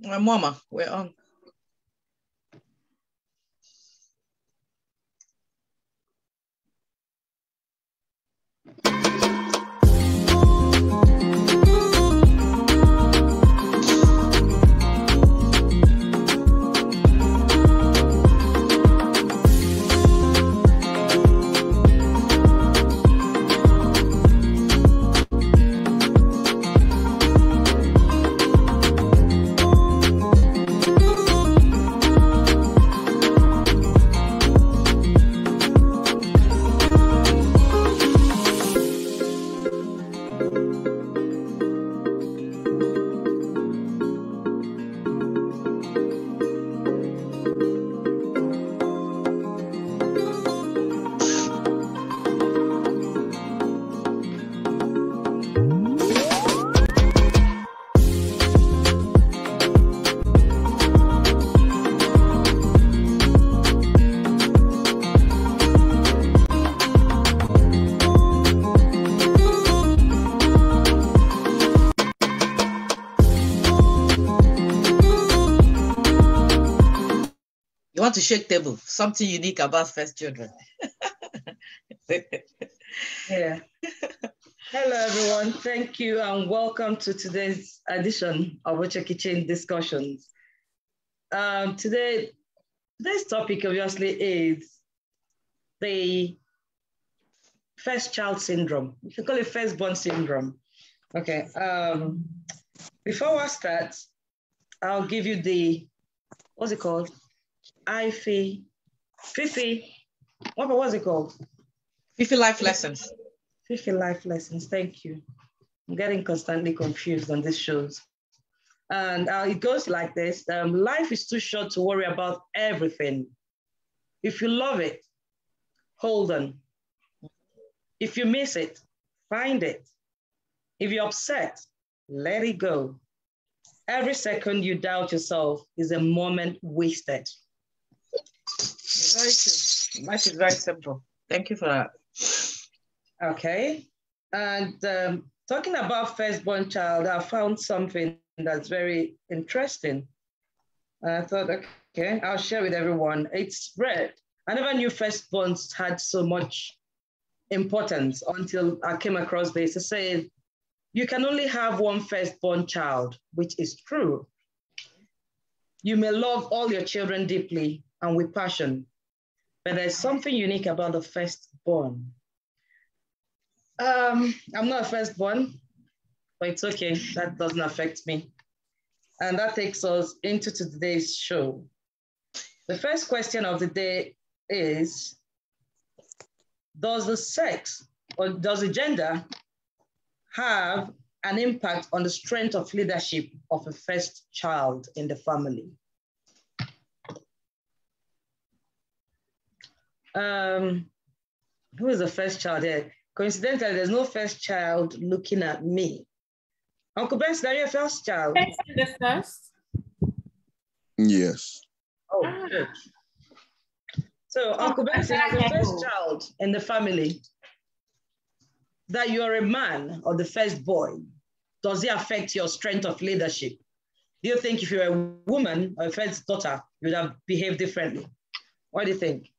Mama, we're on. Want to shake table, something unique about first children. Yeah. Hello, everyone. Thank you and welcome to today's edition of Oche Kitchen Discussions. Today's topic obviously is the first child syndrome. We can call it firstborn syndrome. Okay. Before I start, I'll give you the, what's it called? Fifi, what was it called? Fifi life lessons. Fifi life lessons, thank you. I'm getting constantly confused on these shows. And it goes like this. Life is too short to worry about everything. If you love it, hold on. If you miss it, find it. If you're upset, let it go. Every second you doubt yourself is a moment wasted. Very true. Life is very simple. Thank you for that. Okay. And talking about firstborn child, I found something that's very interesting. I thought, okay, I'll share with everyone. It's rare. I never knew firstborns had so much importance until I came across this. It says, you can only have one firstborn child, which is true. You may love all your children deeply and with passion, but there's something unique about the firstborn. I'm not a firstborn, but it's okay. That doesn't affect me. And that takes us into today's show. The first question of the day is, does the sex or does the gender have an impact on the strength of leadership of a first child in the family? Who is the first child here? Coincidentally, there's no first child looking at me. Uncle Benson, are you a first child? The first? Yes. Oh, good. So Uncle Benson is the first child in the family. That you're a man or the first boy, does it affect your strength of leadership? Do you think if you're a woman or a first daughter, you would have behaved differently? What do you think?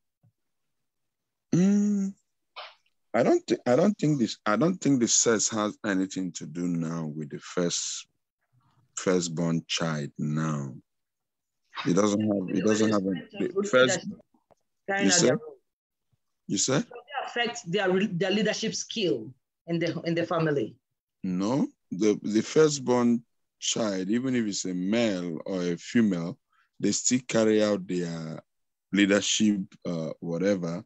I don't think the sex has anything to do now with the firstborn child now. It doesn't have the first. You said? Does it affect their leadership skill in the family? No, the firstborn child, even if it's a male or a female, they still carry out their leadership, whatever.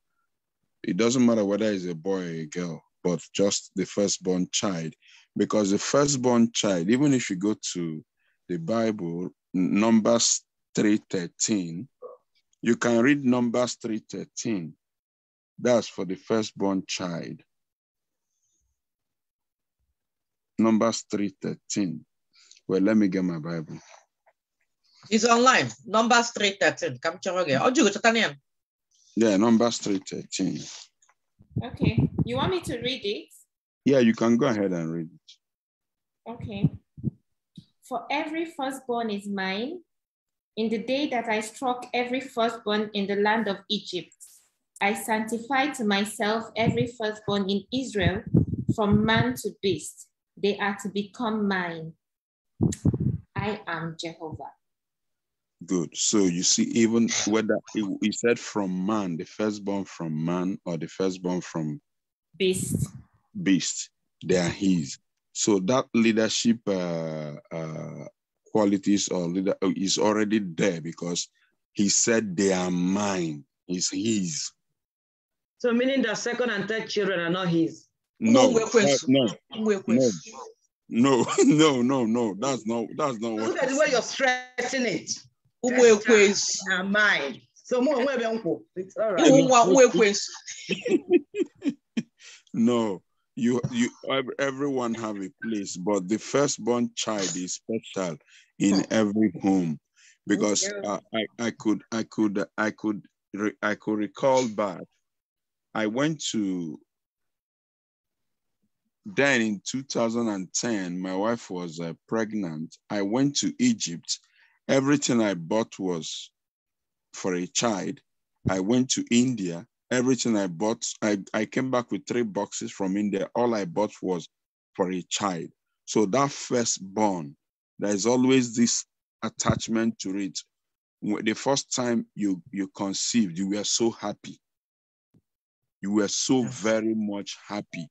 It doesn't matter whether it's a boy or a girl, but just the firstborn child. Because the firstborn child, even if you go to the Bible, Numbers 3:13, you can read Numbers 3:13. That's for the firstborn child. Numbers 3:13. Well, let me get my Bible. It's online. Numbers 3:13. Yeah, Numbers 3:13. Okay. You want me to read it? Yeah, you can go ahead and read it. Okay. For every firstborn is mine. In the day that I struck every firstborn in the land of Egypt, I sanctified to myself every firstborn in Israel, from man to beast. They are to become mine. I am Jehovah. Good. So you see, even whether he said from man, the firstborn from man, or the firstborn from Beast. they are his. So that leadership qualities or leader is already there because he said they are mine. It's his. So meaning that second and third children are not his. No, No. That's not what. Look at the way you're stressing it. Are mine. So it's all right. No, you everyone have a place, but the firstborn child is special in every home because I could recall back. I went to then in 2010, my wife was pregnant. I went to Egypt. Everything I bought was for a child. I went to India. Everything I bought, I came back with 3 boxes from India. All I bought was for a child. So that firstborn, there is always this attachment to it. The first time you conceived, you were so happy. You were so very much happy.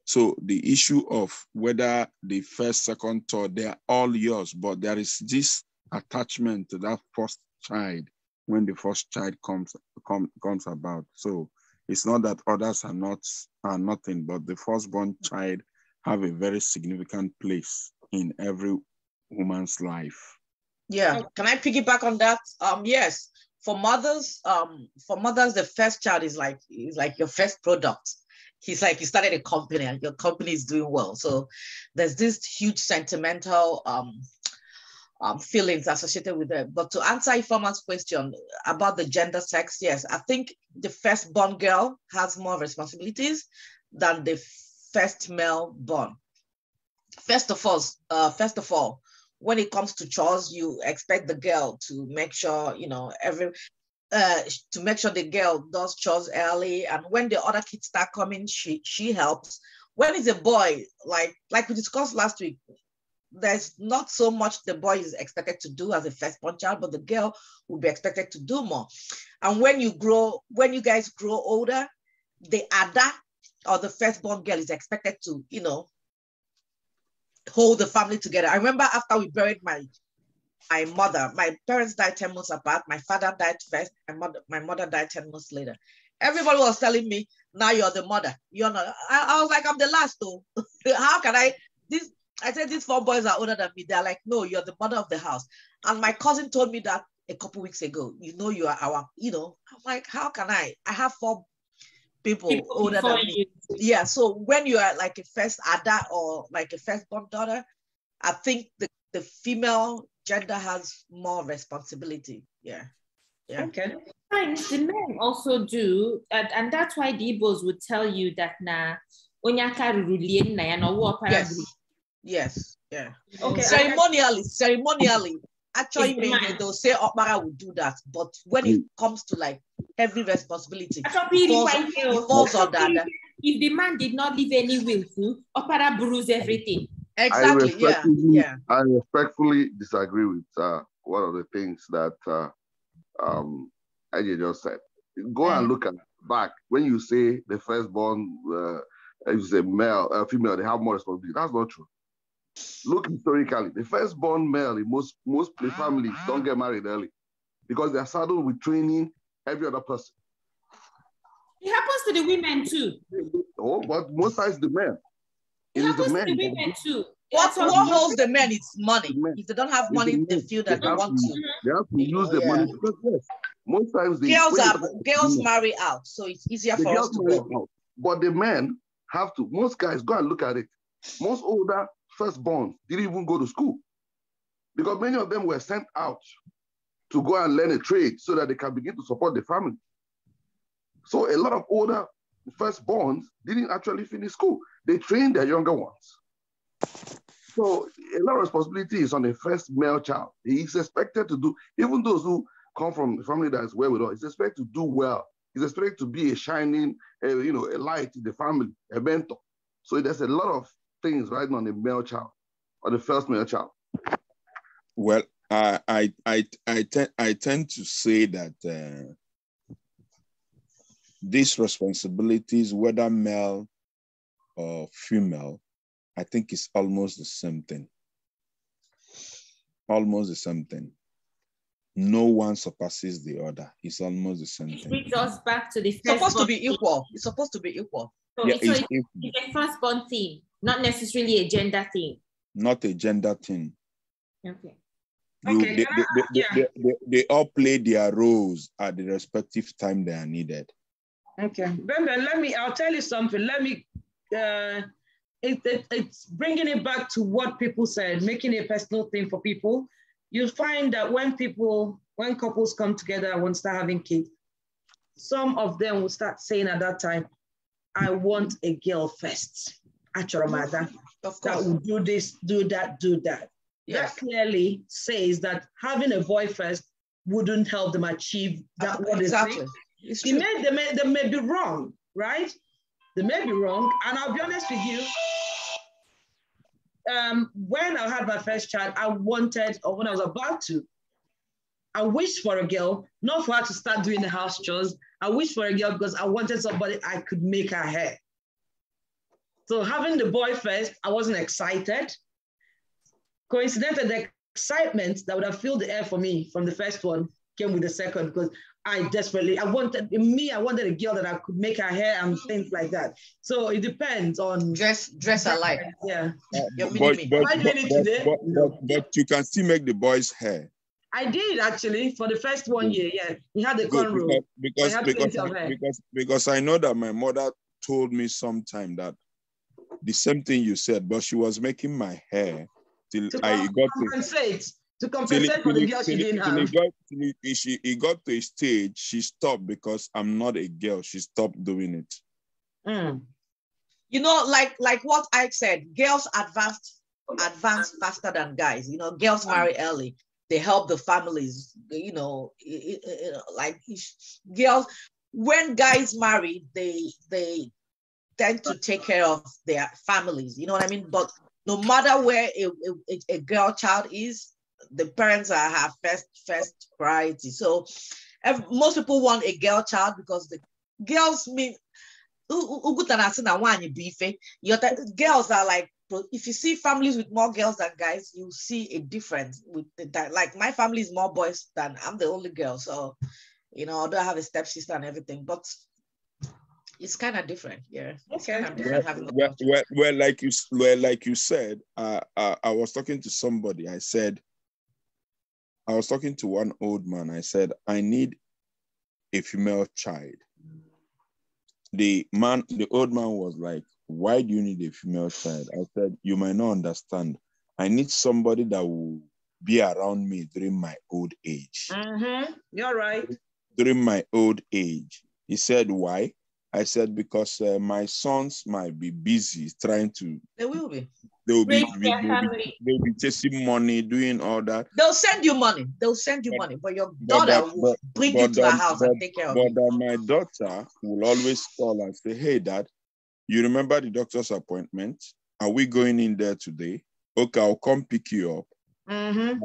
So the issue of whether the first, second, third, they are all yours, but there is this attachment to that first child when the first child comes about. So it's not that others are nothing, but the firstborn child have a very significant place in every woman's life. Yeah. Can I piggyback on that? Yes. For mothers, the first child is like your first product. He's like, you started a company and your company is doing well. So there's this huge sentimental feelings associated with it. But to answer Ifeoma's question about the gender sex, yes, I think the firstborn girl has more responsibilities than the first male born. First of all, when it comes to chores, you expect the girl to make sure, to make sure the girl does chores early, and when the other kids start coming, she helps. When it's a boy, like we discussed last week, there's not so much the boy is expected to do as a firstborn child, but the girl will be expected to do more. And when you guys grow older, the ada or the firstborn girl is expected to, hold the family together. I remember after we buried my mother, my parents died 10 months apart. My father died first. My mother died 10 months later. Everybody was telling me, now you're the mother. You're not. I was like, I'm the last though. How can I said, these 4 boys are older than me. They're like, no, you're the mother of the house. And my cousin told me that a couple weeks ago, you are our, I'm like, how can I have 4 people older than me? Yeah. So when you are like a first ada or like a firstborn daughter, I think the female gender has more responsibility. Yeah. Okay. Sometimes the men also do, and that's why the Igbos would tell you that Yes. Yeah. Okay. Ceremonially, actually, they'll say Okpara will do that, but when it comes to like heavy responsibility, it falls on that. If the man did not leave any will to, Okpara bruise everything. Exactly. I respectfully disagree with one of the things that I just said. Go and look at back when you say the firstborn, if it's a male, female, they have more responsibility. That's not true. Look historically, the firstborn male in most families don't get married early because they're saddled with training every other person. It happens to the women too. Oh, but most times the men. It happens to the women too. What holds the men is money. If they don't have money, they feel that they want to. They have to use the money because yes, most times girls marry out, so it's easier for us to go. Out. But the men have to. Most guys go and look at it. Most older firstborn didn't even go to school because many of them were sent out to go and learn a trade so that they can begin to support the family. So a lot of older firstborns didn't actually finish school. They trained their younger ones. So a lot of responsibility is on the first male child. He's expected to do, even those who come from a family that is well with us, he's expected to do well. He's expected to be a shining, a light in the family, a mentor. So there's a lot of things riding on the male child, or the first male child. Well, I tend to say that these responsibilities, whether male or female, I think it's almost the same thing. Almost the same thing. No one surpasses the other. It's almost the same It thing. brings us back to the first. It's supposed to be equal. It's supposed to be equal. So Yeah, it's a firstborn thing, not necessarily a gender thing. Not a gender thing. Okay. They all play their roles at the respective time they are needed. Okay, Ben, I'll tell you something. It's bringing it back to what people said, making it a personal thing for people. You'll find that when couples come together and want to start having kids, some of them will start saying at that time, I want a girl first. That will do this, do that, do that. Yes. That clearly says that having a boy first wouldn't help them achieve that. Exactly. They may be wrong, right? They may be wrong. And I'll be honest with you, when I had my first child, when I was about to, I wished for a girl, not for her to start doing the house chores. I wished for a girl because I wanted somebody I could make her hair. So having the boy first, I wasn't excited. Coincidentally, the excitement that would have filled the air for me from the first one came with the second, because I wanted a girl that I could make her hair and things like that. So it depends on dress alike. Yeah. But you can still make the boys' hair. I did actually for the first 1 year. Yeah, we had the cornrow. Because I know that my mother told me sometime that the same thing you said, but she was making my hair till to compensate for the girl she didn't have. It got to a stage she stopped because I'm not a girl. She stopped doing it. Mm. Like what I said, girls advance faster than guys. Girls marry early. They help the families. Girls, when guys marry, they tend to take care of their families. You know what I mean? But no matter where a girl child is, the parents have first priority. So most people want a girl child because the girls mean girls are like, if you see families with more girls than guys, you see a difference with that. Like my family is more boys than I'm the only girl. So, although I have a stepsister and everything, but it's kind of different. Yeah. It's kind of different having well, like you said, I was talking to somebody. I was talking to one old man. I said, I need a female child. The old man was like, why do you need a female child? I said, you might not understand. I need somebody that will be around me during my old age. Mm-hmm. You're right. During my old age. He said, why? I said, because my sons might be busy trying to. They will be. They'll be chasing money, doing all that. They'll send you money. But your daughter will bring you to her house and take care of you. But my daughter will always call and say, hey, Dad, you remember the doctor's appointment? Are we going in there today? Okay, I'll come pick you up. Mm-hmm.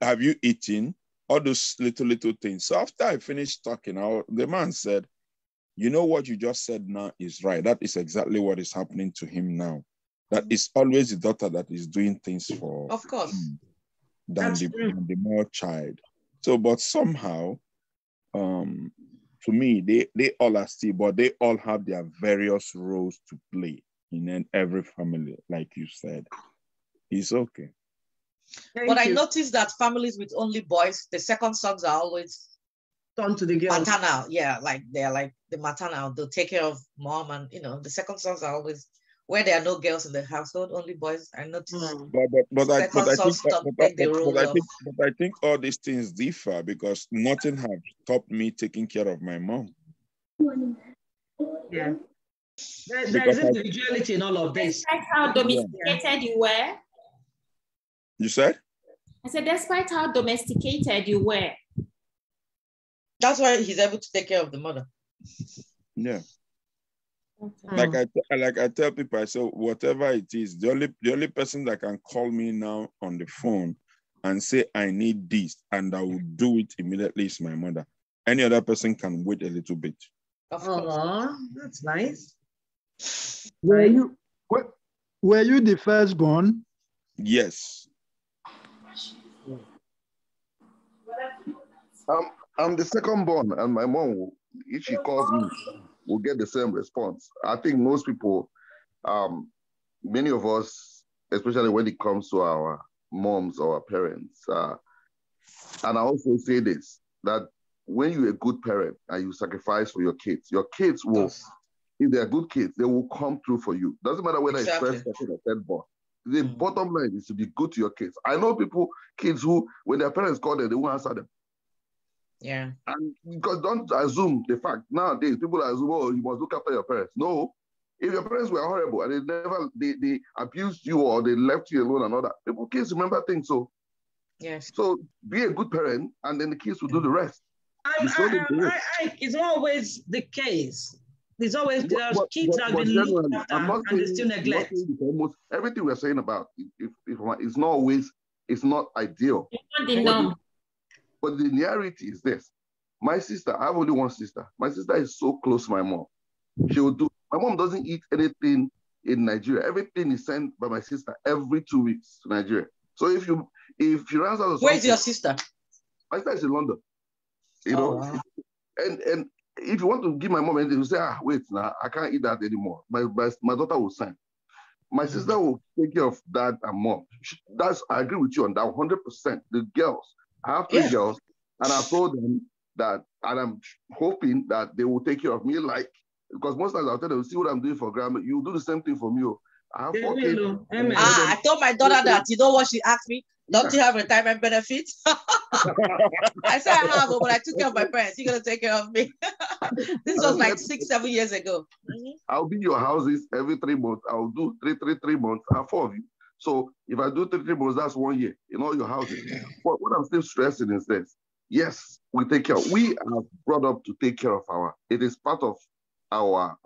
Have you eaten? All those little things. So after I finished talking, the man said, you know what you just said now is right. That is exactly what is happening to him now. That is always the daughter that is doing things for of course than the male child. So, but somehow, to me, they all are still, but they all have their various roles to play in every family, like you said. It's okay. But I noticed that families with only boys, the second sons are always turned to the girls. Maternal, yeah, like they're like the maternal. They'll take care of mom, and the second sons are always where there are no girls in the household, only boys. I noticed. But I think all these things differ because nothing has stopped me taking care of my mom. Yeah. There's individuality in all of this. That's how domesticated you were. You said? I said, despite how domesticated you were. That's why he's able to take care of the mother. Yeah. Okay. Like I tell people, I say, whatever it is, the only person that can call me now on the phone and say, I need this, and I will do it immediately is my mother. Any other person can wait a little bit. Oh, that's nice. Were you the firstborn? Yes. I'm the second born, and my mom, if she calls me, will get the same response. I think most people, many of us, especially when it comes to our moms or our parents, and I also say this, that when you're a good parent and you sacrifice for your kids will, if they're good kids, they will come through for you. Doesn't matter whether it's first, second, or third born. The bottom line is to be good to your kids. I know kids who, when their parents call them, they won't answer them. Yeah. And because don't assume the fact, nowadays, people assume, oh, you must look after your parents. No. If your parents were horrible and they abused you or they left you alone and all that, kids remember things. So, yes. So be a good parent and then the kids will do the rest. It's not always the case. There's always kids that have been looked after and they still neglect. Almost everything we're saying about it's not always, it's not ideal. It's not the norm. But the reality is this. My sister, I have only one sister. My sister is so close to my mom. My mom doesn't eat anything in Nigeria. Everything is sent by my sister every 2 weeks to Nigeria. So if she runs out of Where's your sister? My sister is in London. Wow. And if you want to give my mom anything, you say, wait, nah, I can't eat that anymore. My daughter will sign. My sister will take care of dad and mom. I agree with you on that 100%. The girls, I have 3 girls, and I've told them that, and I'm hoping that they will take care of me, because most times I'll tell them, see what I'm doing for grandma, you do the same thing for me. I have 4 kids. I told my daughter that, you know what she asked me? Don't you have retirement benefits? I said I have, but I took care of my parents. You're going to take care of me. This was like 6-7 years ago. I'll be your houses every 3 months. I'll do 3 months. I have 4 of you. So if I do 3 months, that's 1 year in all your houses. But what I'm still stressing is this. Yes, we take care. We are brought up to take care of it is part of our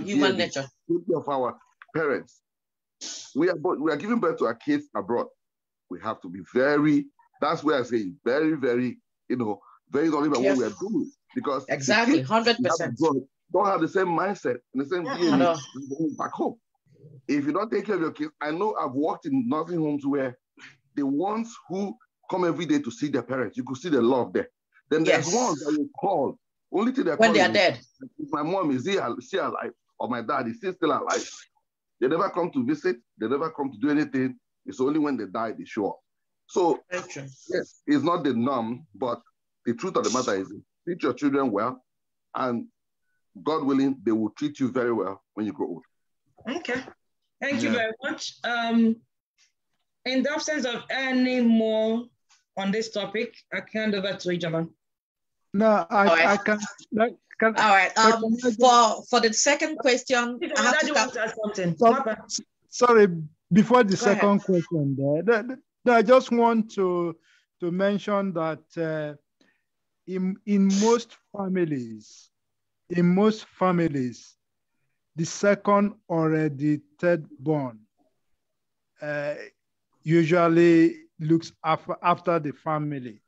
human nature. Take care of our parents. We are giving birth to our kids abroad. We have to be that's where I say very, very, very knowledgeable about what we are doing. Because exactly, 100%. Don't have the same mindset and the same DNA back home. If you don't take care of your kids, I know I've worked in nursing homes where the ones who come every day to see their parents, you could see the love there. Then there's ones that you call, only till they're when they are dead. If my mom is still alive, or my dad is still alive. They never come to visit. They never come to do anything. It's only when they die they show up. So, yes, it's not the norm, but the truth of the matter is treat your children well, and God willing, they will treat you very well when you grow old. Okay. Thank you very much. In the absence of any more on this topic, I can hand over to Ijaman. No, I can. All right. For the second question, I have to want to ask something. Sorry, before the second question, I just want to mention that in most families, the second or the third born usually looks after the family.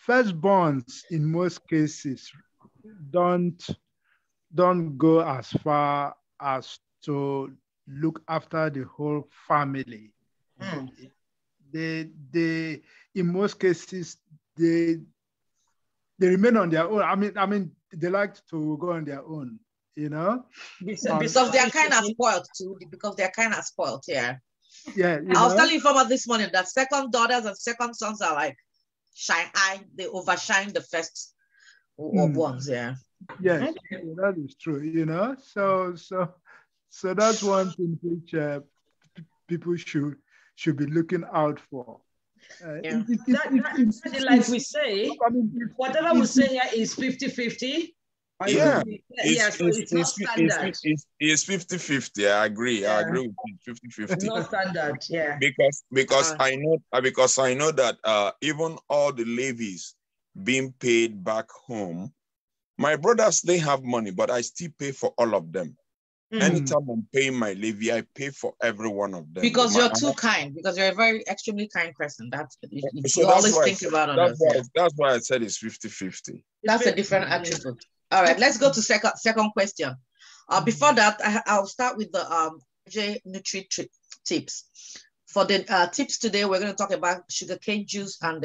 Firstborns in most cases don't go as far as to look after the whole family. They in most cases they remain on their own. I mean they like to go on their own, because they are kind of spoiled too. Because they are kind of spoiled, yeah. I was telling Informer this morning that second daughters and second sons are like they overshine the first ones, yeah. Yes, that is true, So that's one thing which people should be looking out for. Like we say, whatever we say here is 50-50. Yeah, So it's not standard. it's 50-50. I agree. Yeah. I agree with you. 50-50. It's not standard, yeah. Because I know that even all the levies being paid back home, my brothers, they have money, but I still pay for all of them. Anytime I'm paying my levy, I pay for every one of them. Because you're too kind, because you're a very extremely kind person. You always think about others. That's why I said it's 50-50. That's a different attribute. All right, let's go to second question. Before that, I'll start with the Nutri tips. For the tips today, we're going to talk about sugarcane juice and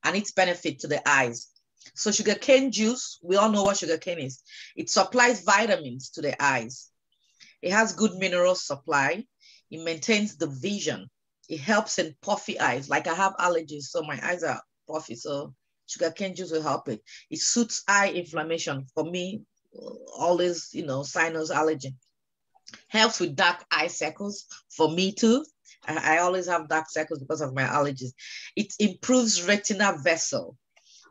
its benefit to the eyes. So sugarcane juice, we all know what sugarcane is. It supplies vitamins to the eyes. It has good mineral supply. It maintains the vision. It helps in puffy eyes. Like I have allergies, so my eyes are puffy. So sugarcane juice will help it. It suits eye inflammation. For me, always, sinus allergy. Helps with dark eye circles. For me too. I always have dark circles because of my allergies. It improves retina vessel.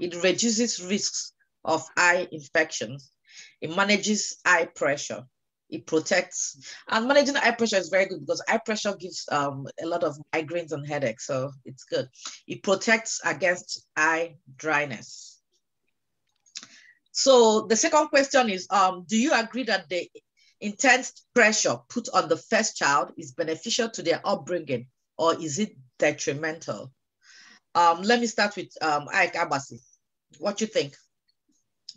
It reduces risks of eye infections. It manages eye pressure. It protects, and managing eye pressure is very good because eye pressure gives a lot of migraines and headaches, so it's good. It protects against eye dryness. So the second question is, do you agree that the intense pressure put on the first child is beneficial to their upbringing, or is it detrimental? Let me start with Ike Abasi. What do you think?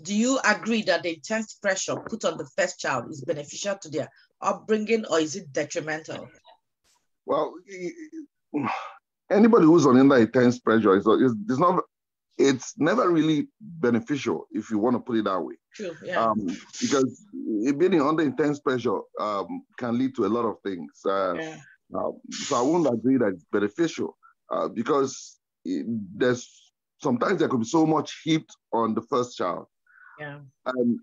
Do you agree that the intense pressure put on the first child is beneficial to their upbringing, or is it detrimental? Well, anybody who's under intense pressure it's never really beneficial, if you want to put it that way. True, yeah. Because being under intense pressure can lead to a lot of things. So I won't agree that it's beneficial because sometimes there could be so much heat on the first child. Yeah. And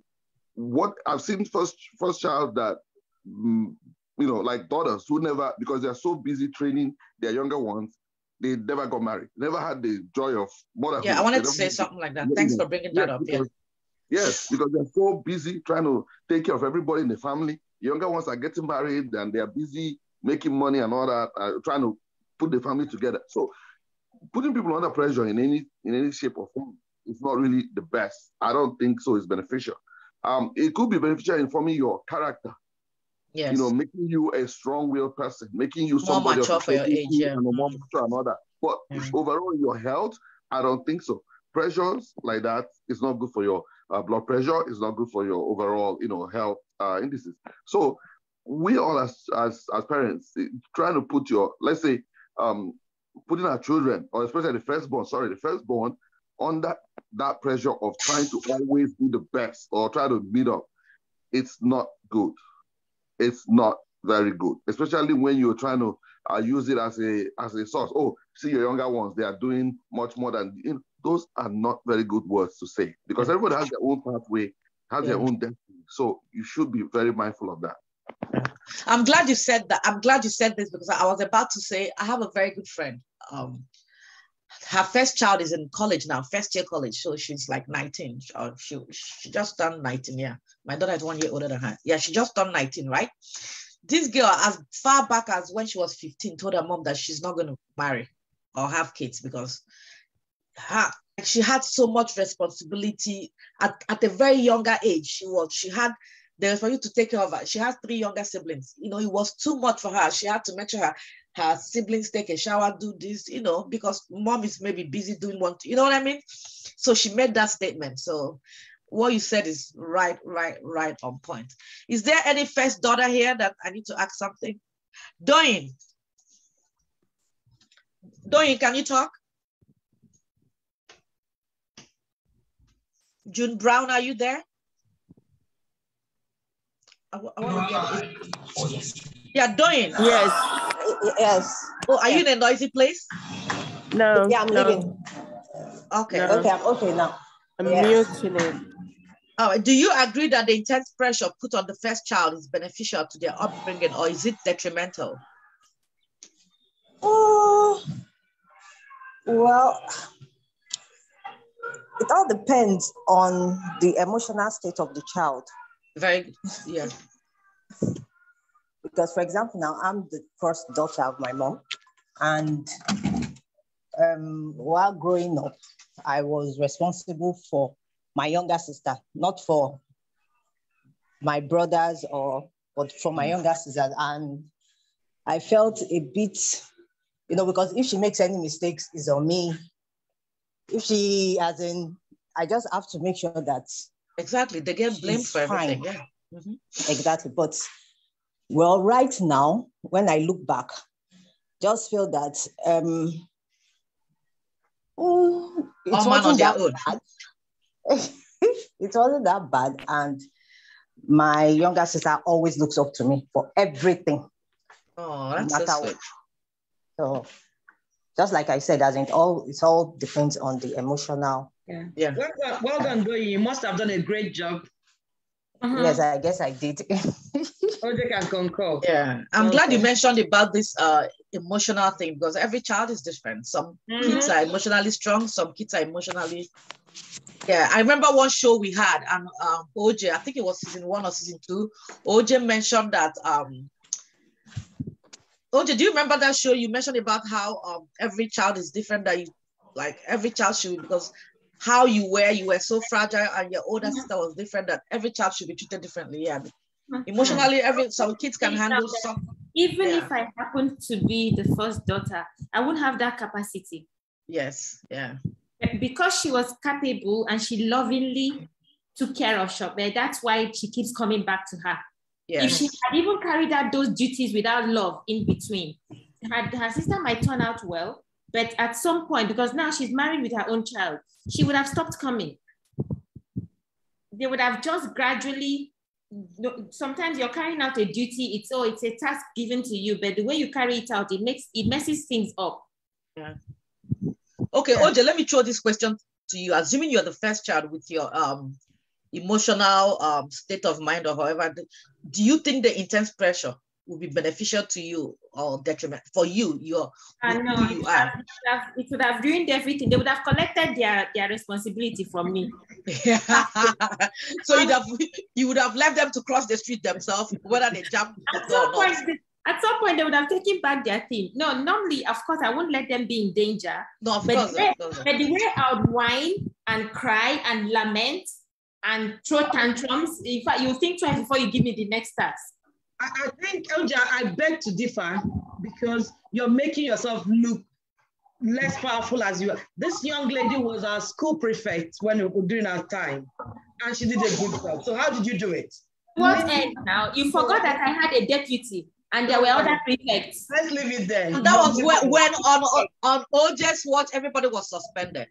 what I've seen first child that, like daughters who never, because they're so busy training their younger ones, they never got married, never had the joy of motherhood. Yeah, I wanted to say something like that. Thanks for bringing that up. Yes, because they're so busy trying to take care of everybody in the family. Younger ones are getting married and they're busy making money and all that, trying to put the family together. So putting people under pressure in any shape or form, it's not really the best. I don't think so. It's beneficial. It could be beneficial in forming your character. Yes. Making you a strong-willed person, making you somebody more mature for your age, and more mature and all that. But overall, your health, I don't think so. Pressures like that is not good for your blood pressure. It's not good for your overall, health indices. So we all as parents trying to put let's say, putting our children, or especially the firstborn, under that pressure of trying to always be the best or try to meet up, it's not good. It's not very good, especially when you're trying to use it as a source. Oh, see your younger ones, they are doing much more than, those are not very good words to say, because everybody has their own pathway, has their own destiny. So you should be very mindful of that. I'm glad you said that. I'm glad you said this, because I was about to say, I have a very good friend. Her first child is in college now, first year college. So she's like 19. She just turned 19, yeah. My daughter is 1 year older than her. Yeah, she just turned 19, right? This girl, as far back as when she was 15, told her mom that she's not going to marry or have kids because she had so much responsibility at a very younger age. There was for you to take care of her. She has 3 younger siblings. It was too much for her. She had to make sure her siblings take a shower, do this, because mom is maybe busy doing one, you know what I mean? So she made that statement. So what you said is right on point. Is there any first daughter here that I need to ask something? Doyin, can you talk? June Brown, are you there? I want to get it. Yeah, Doyin. Yes. Oh, are you in a noisy place? No. Yeah, I'm leaving. Okay. No. Okay, I'm okay now. I'm muting it. Oh, do you agree that the intense pressure put on the first child is beneficial to their upbringing, or is it detrimental? Oh, well, It all depends on the emotional state of the child. Very good. Yeah. Because, for example, now I'm the first daughter of my mom, and while growing up, I was responsible for my younger sister, not for my brothers but for my younger sisters. And I felt a bit, because if she makes any mistakes, it's on me. If she, I just have to make sure that. Exactly, they get blamed for everything. Yeah. Mm-hmm. Exactly, but well, right now, when I look back, just feel that it wasn't that bad. It wasn't that bad, and my younger sister always looks up to me for everything. Oh, that's so sweet. So, just like I said, it all depends on the emotional. Yeah. Well done, Doyi. You must have done a great job. Yes, I guess I did. Oche can concur. Yeah, I'm glad you mentioned about this emotional thing, because every child is different. Some kids are emotionally strong, some kids are emotionally. Yeah, I remember one show we had, and Oche, I think it was season 1 or season 2. Oche mentioned that. Oche, do you remember that show? You mentioned about how every child is different. That every child should, because how you were so fragile, and your older sister was different. That every child should be treated differently. Yeah. Emotionally, some kids can handle some. Even if I happen to be the first daughter, I wouldn't have that capacity. Yes, yeah. Because she was capable and she lovingly took care of Shope, that's why she keeps coming back to her. Yes. If she had even carried out those duties without love in between, her sister might turn out well, but at some point, because now she's married with her own child, she would have stopped coming. They would have just gradually. Sometimes you're carrying out a duty, it's a task given to you, but the way you carry it out, it messes things up. Yeah. Okay, Oche, let me throw this question to you. Assuming you're the first child with your emotional state of mind or however, do you think the intense pressure will be beneficial to you or detrimental for you? No, it would have ruined everything. They would have collected their responsibility from me. So you would have left them to cross the street themselves, whether they jump at some point they would have taken back their thing. No, normally, of course, I won't let them be in danger. No, of course. But the way I would whine and cry and lament and throw tantrums, in fact, you think twice before you give me the next task. I think, Oja, I beg to differ, because you're making yourself look less powerful as you are. This young lady was our school prefect when we were doing our time, and she did a good job. So how did you do it? What else now? You forgot that I had a deputy and there were other prefects. Let's leave it there. And that was when on Oche's watch, everybody was suspended.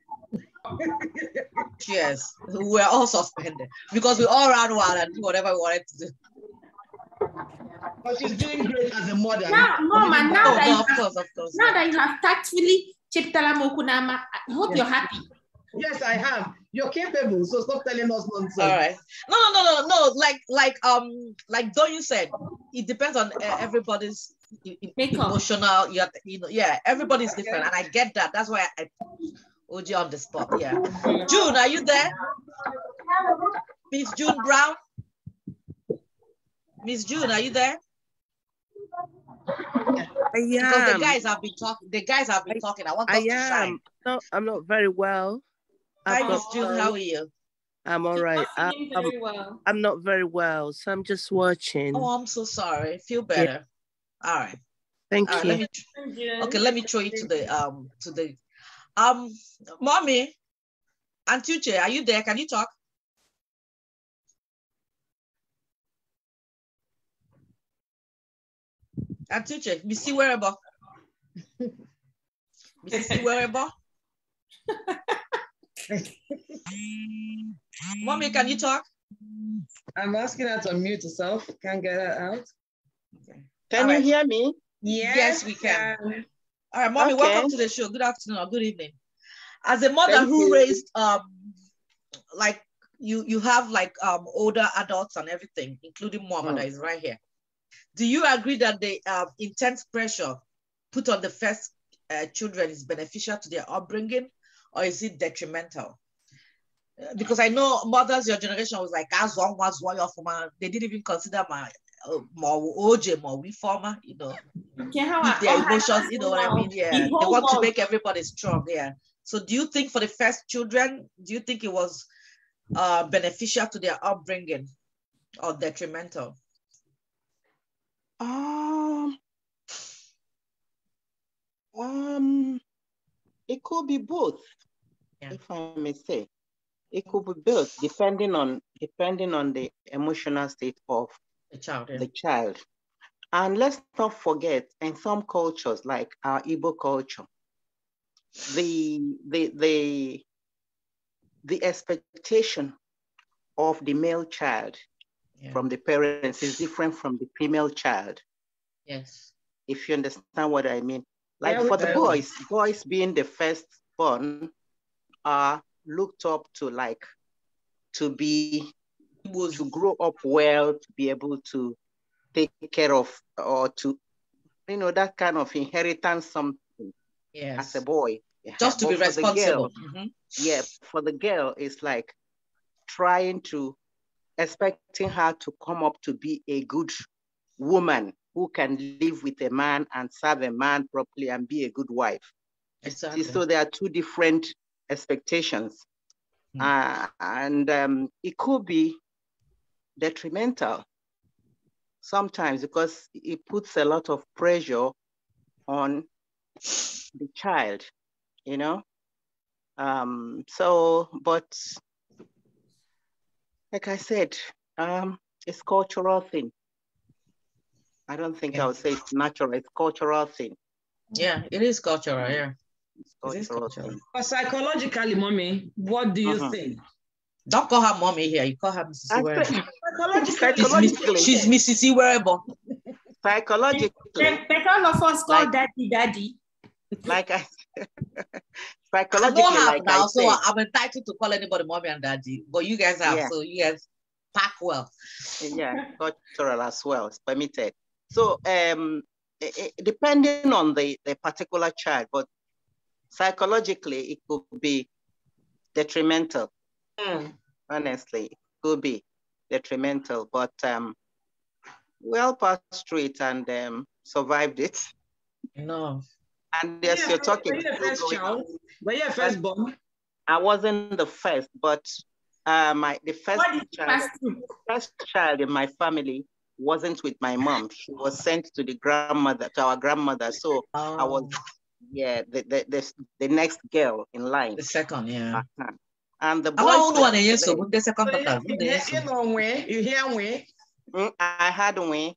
Yes, we were all suspended because we all ran wild and do whatever we wanted to do. But she's doing great as a mother. Now that you have tactfully Chiptala Mokunama, I hope you're happy. Yes, I am. You're capable, so stop telling us nonsense. All right. No. Like Doyin said, it depends on everybody's emotional. Everybody's different, and I get that. That's why I put Oche on the spot. Yeah. June, are you there? Miss June Brown. Miss June, are you there? Because the guys have been talking. I want us to shine. No, I'm not very well. Hi, Miss June. How are you? I'm all right. I'm not very well, so I'm just watching. Oh, I'm so sorry. Feel better. Yeah. All right. Thank you. Let me throw you to the mommy. Auntie Uche, are you there? Can you talk? Auntie Uche, Missy wherever. Missy wherever. Mommy, can you talk? I'm asking her to unmute herself. Can't get her out. Okay. Can you hear me? Yes, we can. All right, Mommy, welcome to the show. Good afternoon or good evening. As a mother who raised like you have like older adults and everything, including Mama that is right here. Do you agree that the intense pressure put on the first children is beneficial to their upbringing, or is it detrimental? Because I know mothers, your generation was like, as one was one of them. They didn't even consider my more Oche, more we former, you know, with their emotions, you know what I mean? Yeah, they want to make everybody strong. Yeah. So, do you think for the first children, do you think it was beneficial to their upbringing or detrimental? It could be both, if I may say. It could be both, depending on the emotional state of the child. Yeah. The child. And let's not forget, in some cultures, like our Igbo culture, the expectation of the male child from the parents is different from the female child. Yes. If you understand what I mean. Like for the boys being the firstborn are looked up to, like, to grow up well, to be able to take care of, or to, you know, that kind of inheritance something as a boy. Just to be responsible. Yeah, for the girl, it's like expecting her to come up to be a good woman who can live with a man and serve a man properly and be a good wife. Exactly. So there are two different expectations. And it could be detrimental sometimes because it puts a lot of pressure on the child, you know? But like I said, it's cultural thing. I don't think I would say it's natural, it's cultural thing. Yeah, it is cultural, yeah. It is cultural. But psychologically, mommy, what do you think? Don't call her mommy here, you call her Mrs. Iwerebo. Psychologically. She's Mrs. Iwerebo. Psychologically. But all of us call daddy. Like I psychologically, I don't have like now, I so said, I'm entitled to call anybody mommy and daddy, but you guys have, so you guys pack well. Yeah, cultural as well, it's permitted. So depending on the particular child, but psychologically, it could be detrimental. Honestly, it could be detrimental, but we all passed through it and survived it. No. And yes, you're talking. Were you the first child? Were you a firstborn? I wasn't the first, but the first child in my family wasn't with my mom. She was sent to our grandmother. So I was, the next girl in line. The second, yeah. And the boys. I had one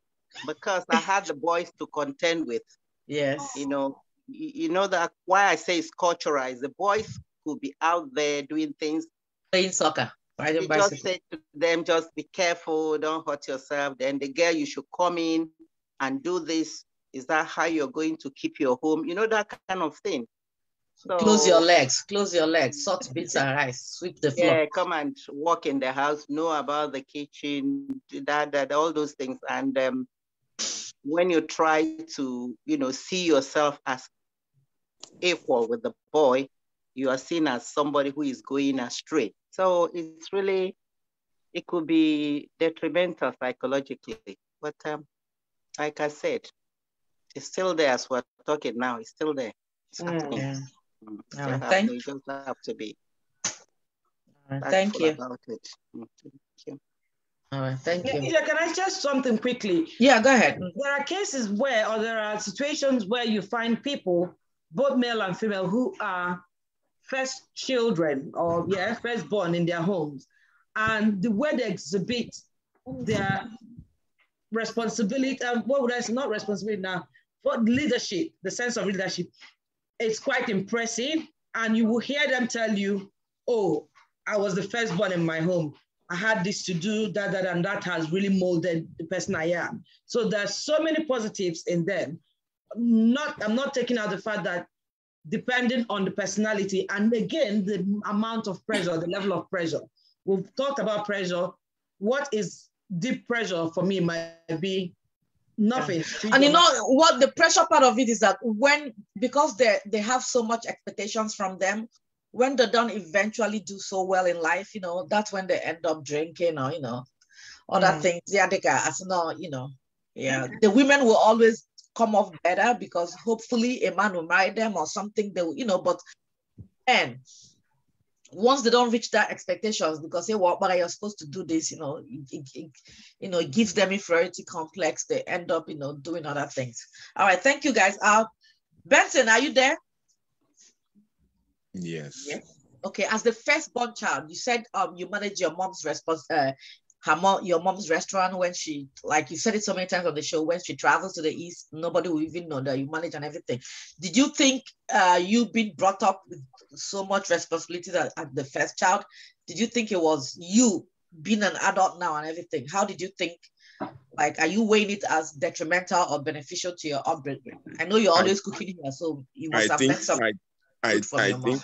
because I had the boys to contend with. Yes. You know that why I say it's cultural is the boys could be out there doing things. Playing soccer. You just say to them, just be careful, don't hurt yourself. Then the girl, you should come in and do this. Is that how you're going to keep your home? You know, that kind of thing. So, close your legs, salt, beans and rice, sweep the floor. Yeah, come and walk in the house, know about the kitchen, that all those things. And when you try to, see yourself as equal with the boy, you are seen as somebody who is going astray. So it's really, it could be detrimental psychologically. But like I said, it's still there as we're talking now. It's still there. It's happening. Yeah. You just have to be. Thank you. About it. Thank you. All right, thank you. Yeah, can I just something quickly? Yeah, go ahead. There are cases where, or there are situations where you find people, both male and female, who are first children or firstborn in their homes, and the way they exhibit their responsibility, and what would I say, not responsibility now, but leadership, the sense of leadership, it's quite impressive. And you will hear them tell you, oh, I was the firstborn in my home. I had this to do, that, and that has really molded the person I am. So there's so many positives in them. I'm not taking out the fact that depending on the personality, and again, the amount of pressure, the level of pressure. We've talked about pressure. What is deep pressure for me might be nothing. And you know what, the pressure part of it is that because they have so much expectations from them, when they don't eventually do so well in life, that's when they end up drinking or, other things. Yeah, they can, as no, yeah. The women will always come off better because hopefully a man will marry them or something. They will, but then once they don't reach that expectations because say, well, but you're supposed to do this, it gives them inferiority complex. They end up, doing other things. All right, thank you guys. Benson, are you there? Yes. Okay, as the firstborn child, you said you manage your mom's your mom's restaurant when she, like you said it so many times on the show, when she travels to the East, nobody will even know that you manage and everything. Did you think you being brought up with so much responsibility as the first child, did you think it was you being an adult now and everything? How did you think, like, are you weighing it as detrimental or beneficial to your upbringing? I know you're always cooking here, so you must have met some food from your mom.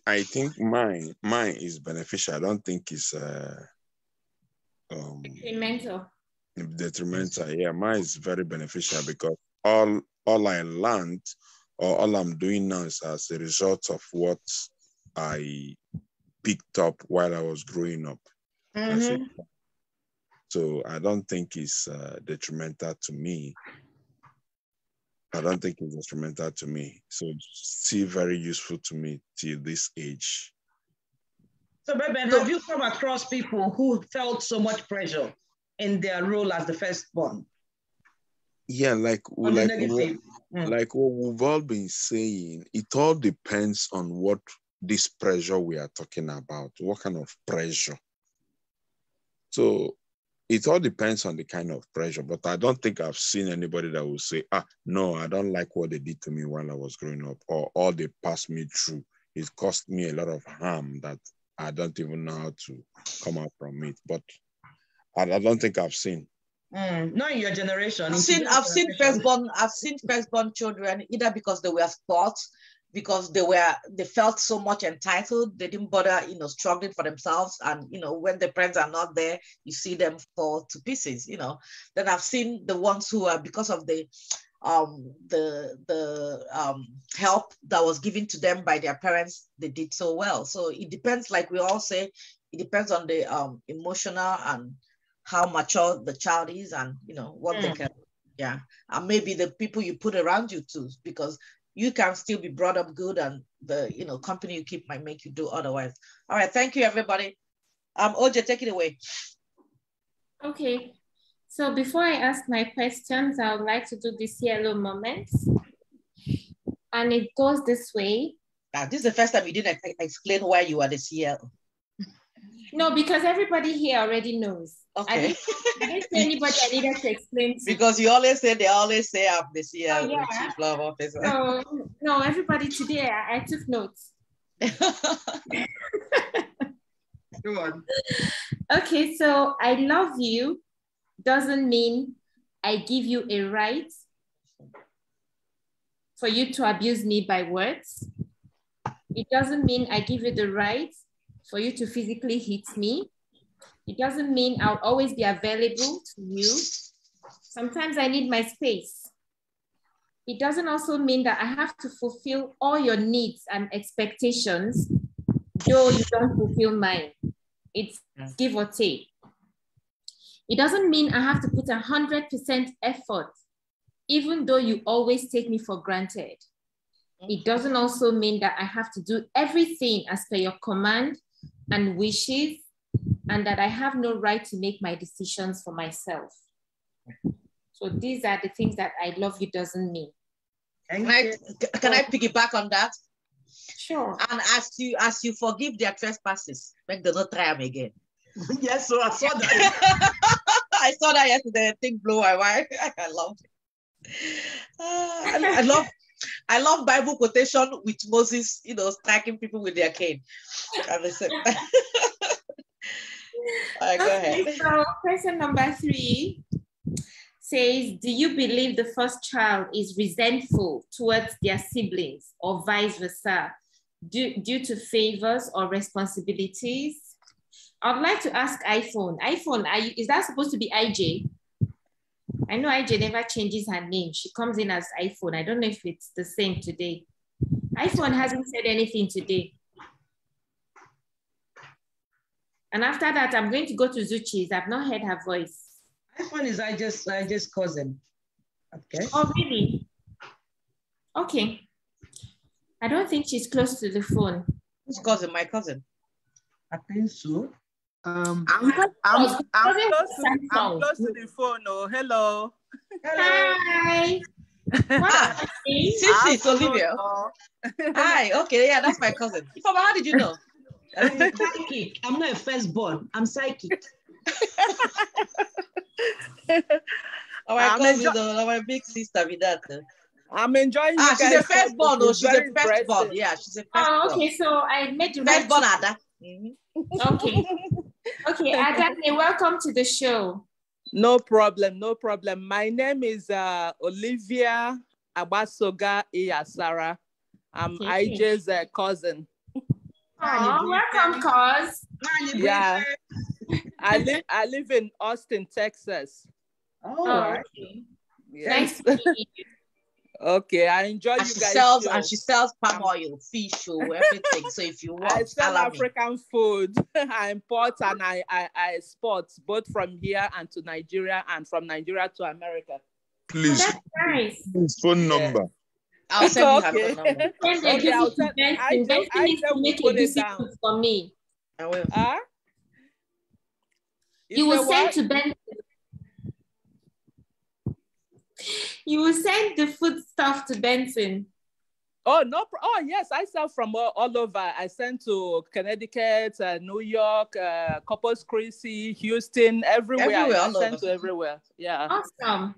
I think mine is beneficial. I don't think it's detrimental. Yeah, mine is very beneficial because all I learned or all I'm doing now is as a result of what I picked up while I was growing up. So I don't think it's detrimental to me. So it's still very useful to me till this age. So, Beben, have you come across people who felt so much pressure in their role as the firstborn? Yeah, like what we've all been saying, it all depends on what this pressure we are talking about, what kind of pressure. So it all depends on the kind of pressure, but I don't think I've seen anybody that will say, no, I don't like what they did to me while I was growing up, or all they passed me through. It cost me a lot of harm that I don't even know how to come out from it. But I don't think I've seen. Not in your generation. I've seen firstborn children either because they were spoiled, because they felt so much entitled, they didn't bother, struggling for themselves, and when the parents are not there, you see them fall to pieces. Then I've seen the ones who are, because of the help that was given to them by their parents, they did so well. So it depends, like we all say, it depends on the emotional and how mature the child is, and what they can, and maybe the people you put around you too, because you can still be brought up good, and the company you keep might make you do otherwise. All right, thank you, everybody. Oche, take it away. Okay, so before I ask my questions, I would like to do this yellow moment, and it goes this way. This is the first time you didn't explain why you are the CL. No, because everybody here already knows. Okay. I didn't say anybody I needed to explain to. Because they always say I'm the CL, Chief Love Officer. So, no, everybody today, I took notes. Go on. Okay, so I love you doesn't mean I give you a right for you to abuse me by words. It doesn't mean I give you the right for you to physically hit me. It doesn't mean I'll always be available to you. Sometimes I need my space. It doesn't also mean that I have to fulfill all your needs and expectations, though you don't fulfill mine. It's give or take. It doesn't mean I have to put 100% effort, even though you always take me for granted. It doesn't also mean that I have to do everything as per your command and wishes, and that I have no right to make my decisions for myself. So these are the things that I love you doesn't mean. Can I piggyback on that? Sure. And as you forgive their trespasses, make them not try them again. Yes, so I saw that. I saw that yesterday. I think blew my mind. I love it. I love Bible quotation with Moses, striking people with their cane. All right, go ahead. So question number 3 says, do you believe the first child is resentful towards their siblings or vice versa due to favors or responsibilities? I'd like to ask iPhone. iPhone, is that supposed to be IJ? I know IJ never changes her name. She comes in as iPhone. I don't know if it's the same today. iPhone hasn't said anything today. And after that, I'm going to go to Zuchi's. I've not heard her voice. My phone is I just cousin. Okay. Oh, really? Okay. I don't think she's close to the phone. Who's cousin? My cousin. I think so. I'm close to the phone. Oh, hello. Hi. Ah, Sissy, it's Olivia. Hi, okay, yeah, that's my cousin. Ifeoma, how did you know? I'm psychic. I'm not a firstborn. I'm psychic. My cousin, my big sister with that. I'm enjoying you she's guys. a firstborn. No, she's a firstborn. Yeah, she's a firstborn. Oh, okay, so I made you firstborn, Ada. Okay. Okay, Ada, welcome to the show. No problem, no problem. My name is Olivia Abasoga Iyasara. I'm IJ's cousin. Oh, welcome, cuz. Yeah, I live in Austin, Texas. Oh, okay. Yes. Nice to meet you. Okay, I enjoy you guys. She sells palm oil, fish, everything. So if you want, I sell African food. I import and I export both from here and to Nigeria and from Nigeria to America. Please, that's nice. His phone number. I'll send you her phone number. Okay, I'll send it for me. I will. You will send to Ben. You will send the food stuff to Benson. Oh, no. Oh, yes. I sell from all over. I send to Connecticut, New York, Corpus Christi, Houston, everywhere. I send to everywhere. Yeah. Awesome.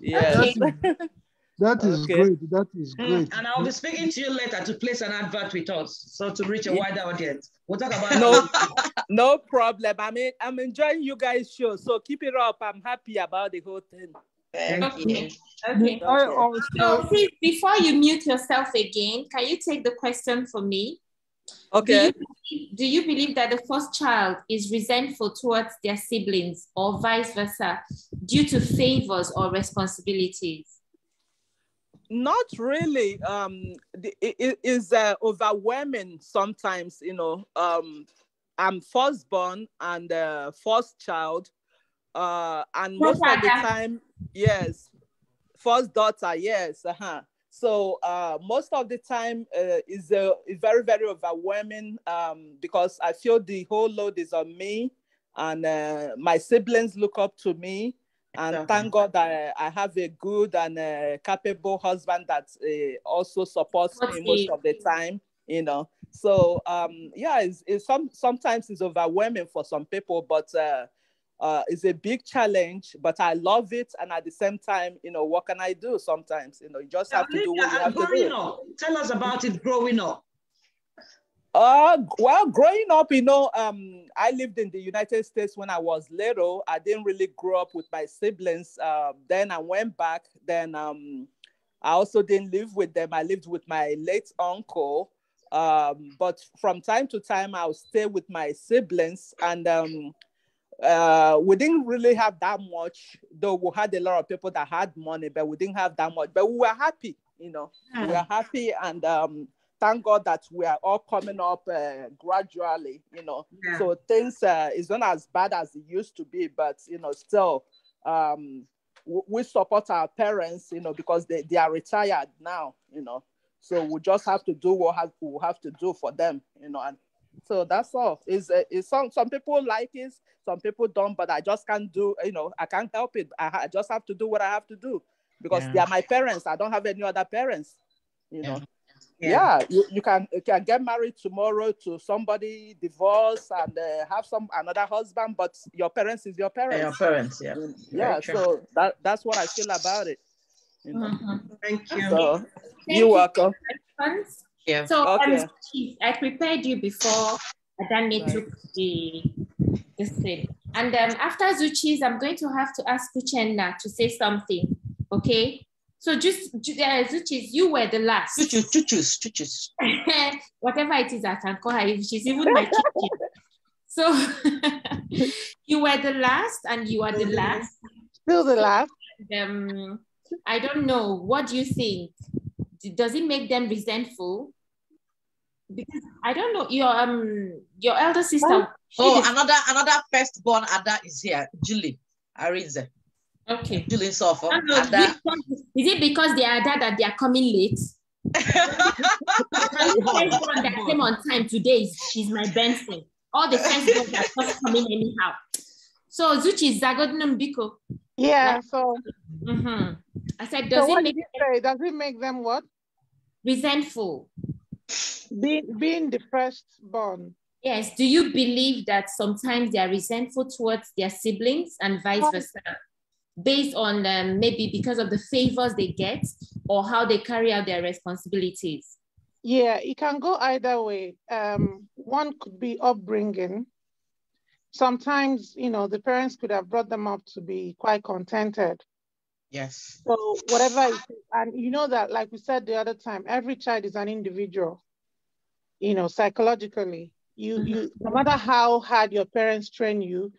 Yes. Okay. That is great. That is great. And I'll be speaking to you later to place an advert with us, so to reach a wider audience. We'll talk about no problem. I'm enjoying you guys' show, so keep it up. I'm happy about the whole thing. Okay. So please, before you mute yourself again, can you take the question for me? Okay. Do you believe that the first child is resentful towards their siblings or vice versa due to favors or responsibilities? Not really. It is overwhelming sometimes, you know. I'm firstborn and first child. And most of the time, yes, first daughter, yes. So most of the time is very, very overwhelming because I feel the whole load is on me, and my siblings look up to me. And thank God that I have a good and capable husband that also supports me most of the time, you know. So yeah, sometimes it's overwhelming for some people, but it's a big challenge, but I love it. And at the same time, you know, what can I do sometimes? You know, you just have to do what you have to do. Tell us about it growing up. Well, growing up, you know, I lived in the United States when I was little. I didn't really grow up with my siblings. Then I went back. Then I also didn't live with them. I lived with my late uncle. But from time to time, I'll stay with my siblings. And we didn't really have that much, though we had a lot of people that had money, but we didn't have that much. But we were happy, you know. We were happy, and thank God that we are all coming up gradually, you know. So things is not as bad as it used to be, but, you know, still we support our parents, you know, because they are retired now, you know. So we just have to do what we have to do for them, you know. And so that's all. Some people like it, some people don't, but I just can't do, you know, I can't help it. I just have to do what I have to do because they are my parents. I don't have any other parents, you know. Yeah, you can get married tomorrow to somebody, divorce, and have another husband, but your parents is your parents. Your parents, yeah. Yeah, so that's what I feel about it. You know? Thank you. So, you're welcome. Yeah. So I prepared you before Adane took this thing. And after Zuchi's, I'm going to have to ask Uchenna to say something, okay? So just Zuchi's, you were the last. Chuchus. Whatever it is, I can call her. She's even my kitchen. So you were the last, and you are the last. Still the last. I don't know. What do you think? Does it make them resentful? Because I don't know your elder sister. Oh, another firstborn Ada is here. Julie Arinze. Okay. Julie Sofo. Is it because they are Ada that they are coming late? The firstborn that came on time today is my Benson. All the firstborn are just coming anyhow. So Zuchi Zagodnum Biko. Yeah, so I said, does it make them what? Resentful. Being the firstborn. Yes. Do you believe that sometimes they are resentful towards their siblings and vice versa, based on maybe because of the favors they get or how they carry out their responsibilities? Yeah, it can go either way. One could be upbringing. Sometimes, the parents could have brought them up to be quite contented. Yes. So whatever it is, and you know that, like we said the other time, every child is an individual, psychologically. You no matter how hard your parents train you,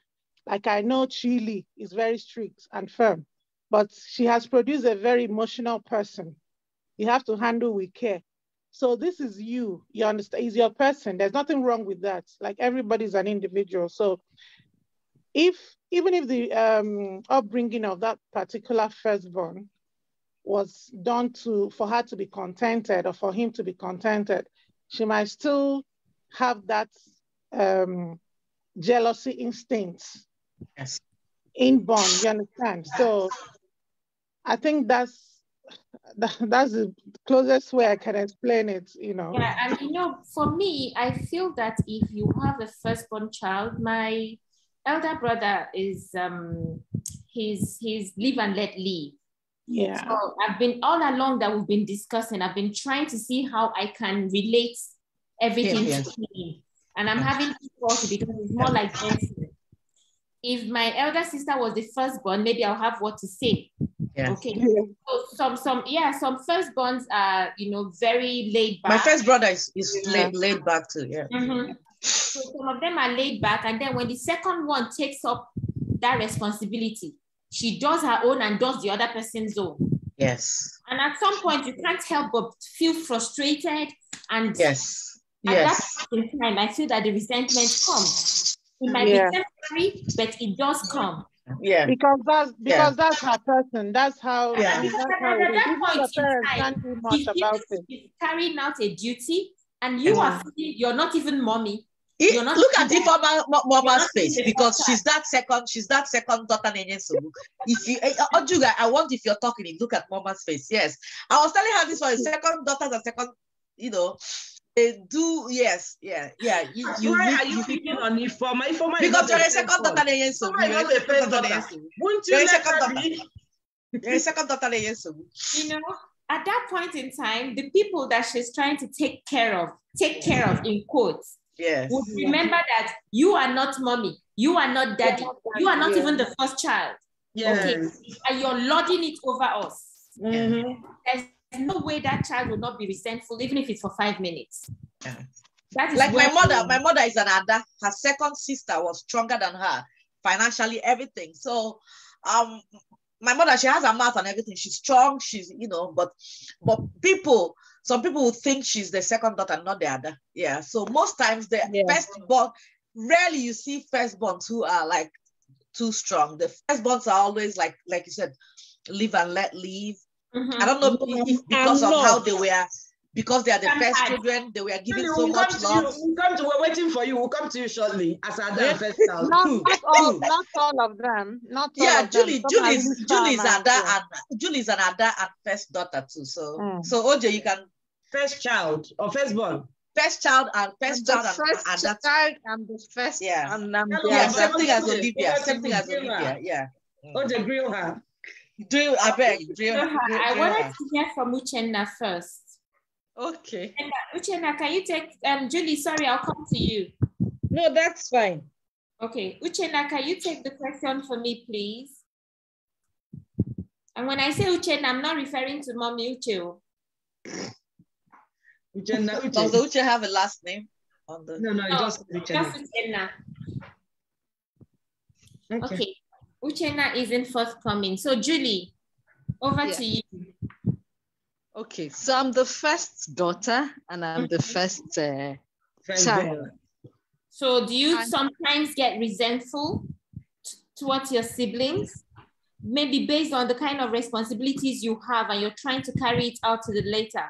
like I know Chili is very strict and firm, but she has produced a very emotional person. You have to handle with care. So this is you understand, is your person. There's nothing wrong with that. Like everybody's an individual. So even if the upbringing of that particular firstborn was done for her to be contented or for him to be contented, she might still have that jealousy instincts inborn, you understand? So I think that's the closest way I can explain it, Yeah, and for me, I feel that if you have a firstborn child, my elder brother is he's live and let live. Yeah. So I've been all along that we've been discussing, I've been trying to see how I can relate everything to him. And I'm having difficulty because it's more like Benson. If my elder sister was the firstborn, maybe I'll have what to say. Yes. Okay. So some firstborns are very laid back. My first brother is laid back too. Yeah. So some of them are laid back, and then when the second one takes up that responsibility, she does her own and does the other person's own. Yes. And at some point, you can't help but feel frustrated. And at that point in time, I feel that the resentment comes. It might be temporary, but it does come. Yeah. Because that's her person. That's how. Yeah. Because at that point in time, can't do much about it. She's carrying out a duty, and you are feeling you're not even mommy. Look at the mama's face, because she's that second daughter. If you, Ojuga, I want, if you're talking, look at mama's face. Yes, I was telling her this for a second daughters and second, they do. Yes, yeah. Why are you picking on Ifoma? Ifoma because you're a second daughter. Won't you let her be? You're a second daughter. At that point in time, the people that she's trying to take care of in quotes. Yes. Would remember that you are not mommy, you are not daddy, you are not even the first child. Yes. Okay, and you're lording it over us. There's no way that child will not be resentful, even if it's for 5 minutes. Yeah. That is like my mother is an Ada. Her second sister was stronger than her financially, everything. So my mother, she has a mouth and everything. She's strong, she's but some people would think she's the second daughter, not the other. Yeah. So most times the firstborn, rarely you see firstborns who are like too strong. The firstborns are always like you said, live and let live. I don't know if because of how they were, because they are the first children, they were given so much love. We're waiting for you. We'll come to you shortly. As our first child. Not all of them. Not all of them. Julie's an Ada and first daughter too. So Oje, you can first child or firstborn. First child and first child and that child and the first. Yeah. Same thing as Olivia. Yeah. Oje, grill her. I beg. I wanted to hear from Uchenna first. Okay. Uchenna, can you take Julie? Sorry, I'll come to you. No, that's fine. Okay, Uchenna, can you take the question for me, please? And when I say Uchenna, I'm not referring to Mommy Uche. Uchenna. Does Uche have a last name on the? No, just Uchenna. Just Uchenna. Okay. Uchenna isn't forthcoming. So Julie, over to you. Okay, so I'm the first daughter and I'm the first child. So do you sometimes get resentful towards your siblings? Maybe based on the kind of responsibilities you have and you're trying to carry it out to the later.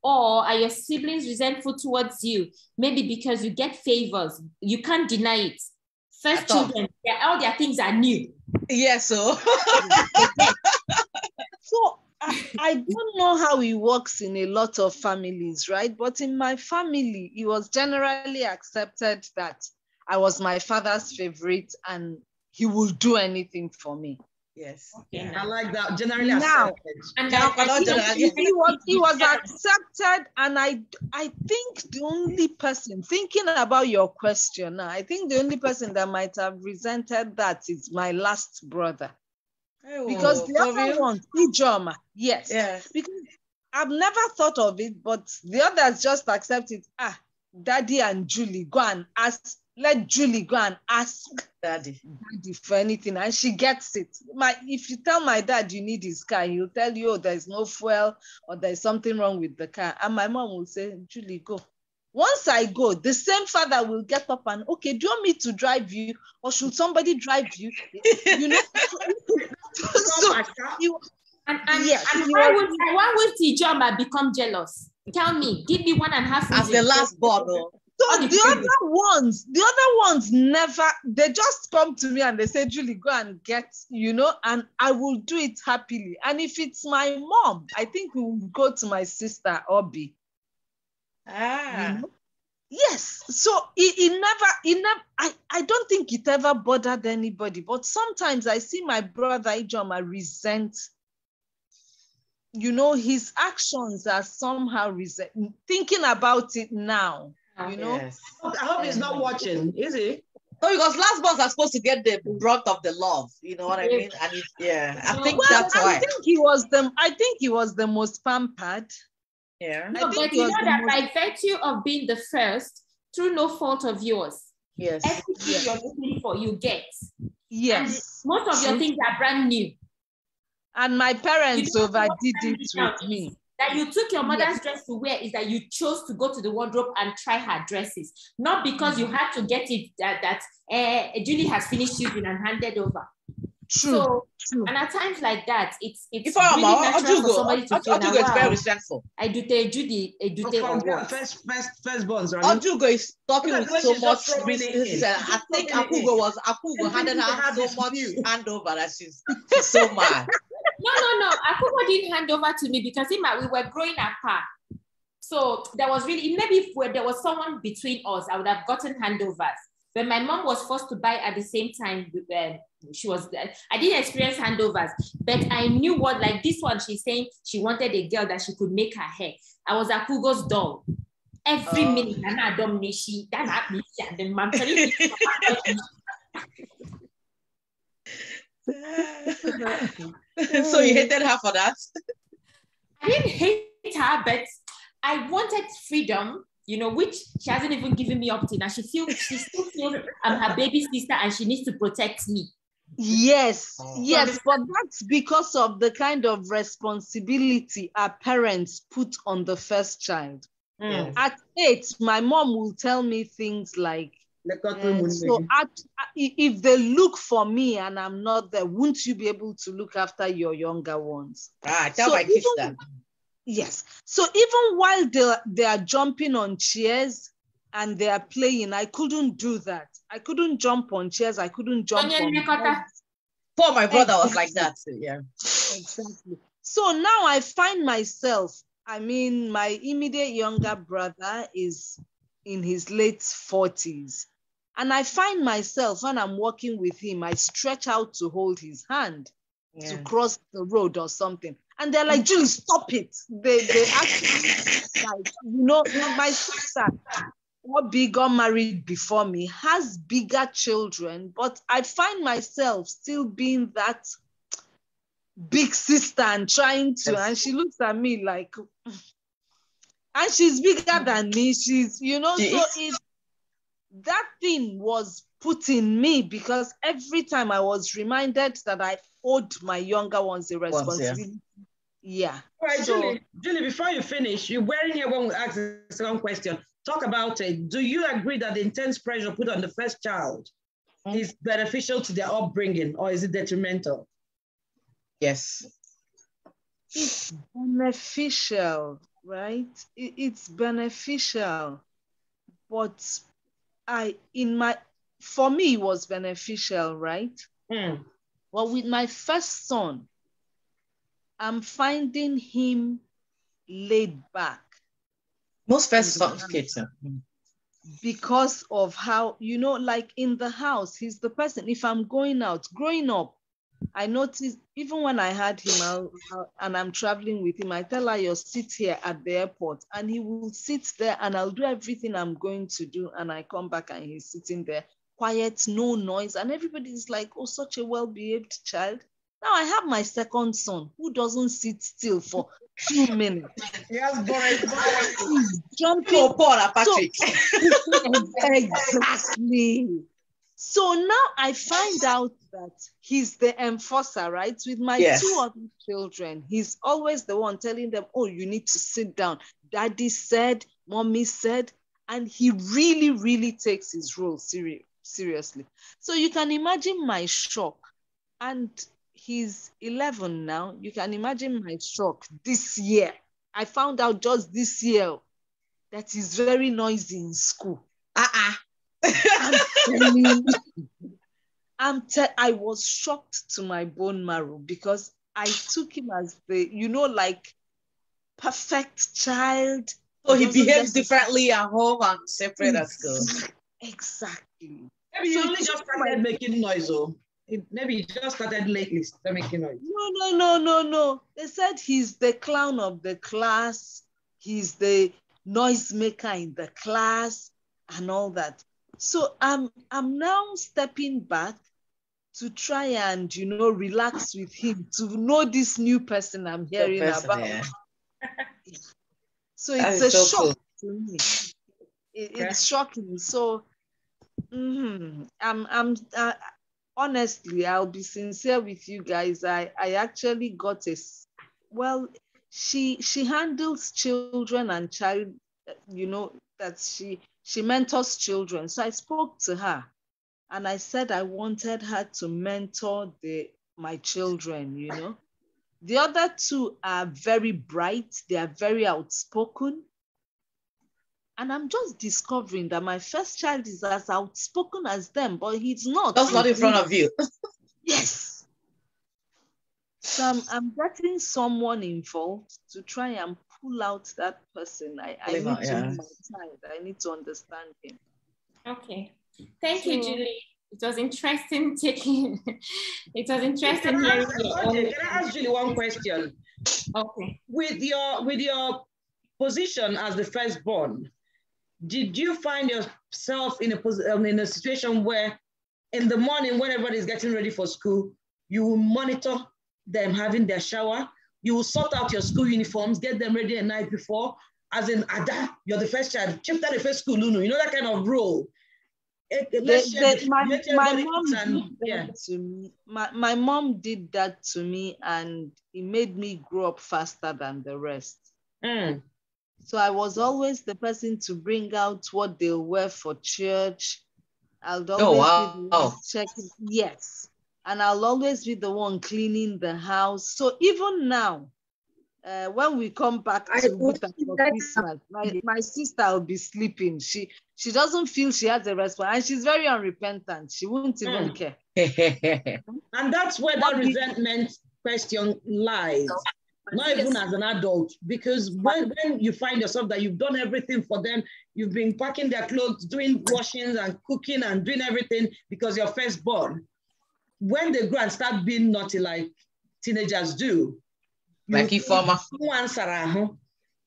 Or are your siblings resentful towards you? Maybe because you get favors. You can't deny it. First children, all their things are new. Yes, so. So I don't know how it works in a lot of families, right? But in my family, it was generally accepted that I was my father's favorite and he will do anything for me. Yes. Okay. I like that. Generally now, accepted. It was accepted, and I think the only person, thinking about your question now, I think the only person that might have resented that is my last brother. Because the other one, Ijoma, yes. Because I've never thought of it, but the others just accept it. Daddy and Julie, go and ask. Let Julie go and ask daddy for anything, and she gets it. If you tell my dad you need his car, he'll tell you, oh, there's no fuel or there's something wrong with the car. And my mom will say, Julie, go. Once I go, the same father will get up and, okay, do you want me to drive you or should somebody drive you? You know? Why would Ijoma become jealous? Tell me, give me 1.5 reasons. As the last born. So the other ones never, they just come to me and they say, Julie, go and get, and I will do it happily. And if it's my mom, I think we will go to my sister, Obi. Yes. So it never, I don't think it ever bothered anybody, but sometimes I see my brother Ijoma resent, his actions are somehow thinking about it now. Yes. I hope he's not watching, is he? No, because last ones are supposed to get the brunt of the love. You know what I mean? And I think that's why. I think he was the most pampered. Yeah. No, but you know that by virtue of being the first, through no fault of yours, everything you're looking for, you get. Yes. And most of your things are brand new. And my parents overdid it with me. That you took your mother's dress to wear is that you chose to go to the wardrobe and try her dresses, not because you had to get it that Julie has finished using and handed over. True. And at times like that, it's really natural for somebody to feel now, very resentful. I do tell Judy, firstborns, right? Ojugo is talking with so much business. I think Akugo handed her so much handover that she's so mad. No. Akugo didn't hand over to me because we were growing apart. So there was really, maybe if there was someone between us, I would have gotten handovers. When my mom was forced to buy at the same time, I didn't experience handovers, but I knew what, like this one, she's saying she wanted a girl that she could make her hair. I was Akugo's doll. Every minute, So you hated her for that? I didn't hate her, but I wanted freedom, which she hasn't even given me up to now. She still feels I'm her baby sister and she needs to protect me. Yes, but that's because of the kind of responsibility our parents put on the first child. At 8, my mom will tell me things like, if they look for me and I'm not there, won't you be able to look after your younger ones? Tell my kids that. Yes. So even while they are jumping on chairs and they are playing, I couldn't do that. I couldn't jump on chairs. I couldn't jump on beds. Poor my brother was like that. Yeah. Exactly. So now I find myself, my immediate younger brother is in his late 40s. And I find myself, when I'm walking with him, I stretch out to hold his hand to cross the road or something. And they're like, Julie, stop it. They actually, like, my sister, Obi got married before me, has bigger children, but I find myself still being that big sister and trying to, and she looks at me like, and she's bigger than me. She's, that thing was put in me because every time I was reminded that I owed my younger ones a responsibility, Yeah. All right, So, Julie, before you finish, you weren't here when we asked the second question. Talk about it. Do you agree that the intense pressure put on the first child is beneficial to their upbringing, or is it detrimental? Yes. it's beneficial, right? It's beneficial, but for me, it was beneficial, right? Well, with my first son, I'm finding him laid back. Most first kids. Because of how, like in the house, he's the person. If I'm going out, growing up, I noticed even when I had him out and I'm traveling with him, I tell her, you'll sit here at the airport, and he will sit there and I'll do everything I'm going to do. And I come back and he's sitting there, quiet, no noise. And everybody's like, oh, such a well-behaved child. Now I have my second son who doesn't sit still for 2 minutes. Yes, boy. Jumping. Oh, Paul and Patrick. Exactly. So now I find out that he's the enforcer, right? With my two other children, he's always the one telling them, oh, you need to sit down. Daddy said, mommy said, and he really, really takes his role seriously. So you can imagine my shock. And he's 11 now. You can imagine my shock this year. I found out just this year that he's very noisy in school. I was shocked to my bone marrow because I took him as the, like perfect child. So he behaves differently at home and separate at school. Exactly. Maybe he only just started making noise, or maybe he just started lately making noise. No. They said he's the clown of the class. He's the noisemaker in the class and all that. So I'm now stepping back to try and, relax with him, to know this new person I'm hearing about. Yeah. So it's a shock to me. It's shocking. So honestly, I'll be sincere with you guys. I actually got she handles children and child, that she mentors children. So I spoke to her and I said I wanted her to mentor my children, The other two are very bright. They are very outspoken. And I'm just discovering that my first child is as outspoken as them, but he's not. That's not in front of you. Yes. So I'm getting someone involved to try and pull out that person. I need to know my child. I need to understand him. Okay. Thank you, Julie. It was interesting it was interesting hearing your own. Can I ask Julie one question? Okay. With your position as the firstborn, did you find yourself in a situation where in the morning when everybody's getting ready for school, you will monitor them having their shower, you will sort out your school uniforms, get them ready the night before, as in Ada, you're the first child, chapter the first school, Lunu, that kind of role. My mom did that to me, and it made me grow up faster than the rest. So I was always the person to bring out what they'll wear for church. I'll always be the one checking. Yes. And I'll always be the one cleaning the house. So even now, when we come back to for Christmas, my sister will be sleeping. She doesn't feel she has a response, and she's very unrepentant. She won't even care. And that's where that resentment question lies. Not even as an adult, because when you find yourself that you've done everything for them, you've been packing their clothes, doing washings and cooking and doing everything because you're firstborn. When they grow and start being naughty like teenagers do, like you former.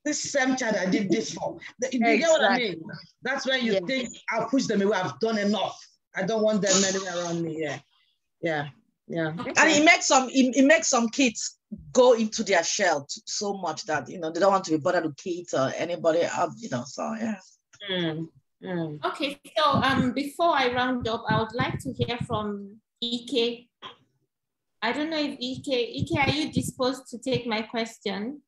This same child I did this for. You get what I mean? That's when you think, I'll push them away. I've done enough. I don't want them anywhere around me. Yeah. And it makes some kids go into their shell so much that they don't want to be bothered with kids or anybody else, so Okay, so before I round up, I would like to hear from Ike. I don't know if Ike, are you disposed to take my question?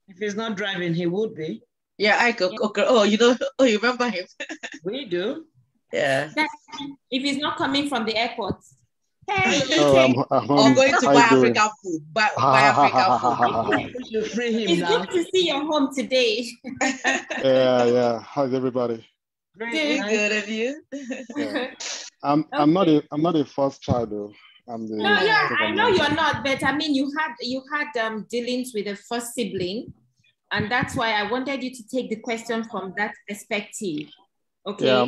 If he's not driving, he would be. Yeah, I could. Okay. Oh, you remember him? We do. Yeah. If he's not coming from the airport. Hey, Ike. Or going to buy African food. Buy African food. You should free him it's now. good to see your home today. Yeah. How's everybody? Good of you. Yeah. I'm not a first child though. I know you're not, but I mean you had dealings with a first sibling, and that's why I wanted you to take the question from that perspective. Okay. Yeah.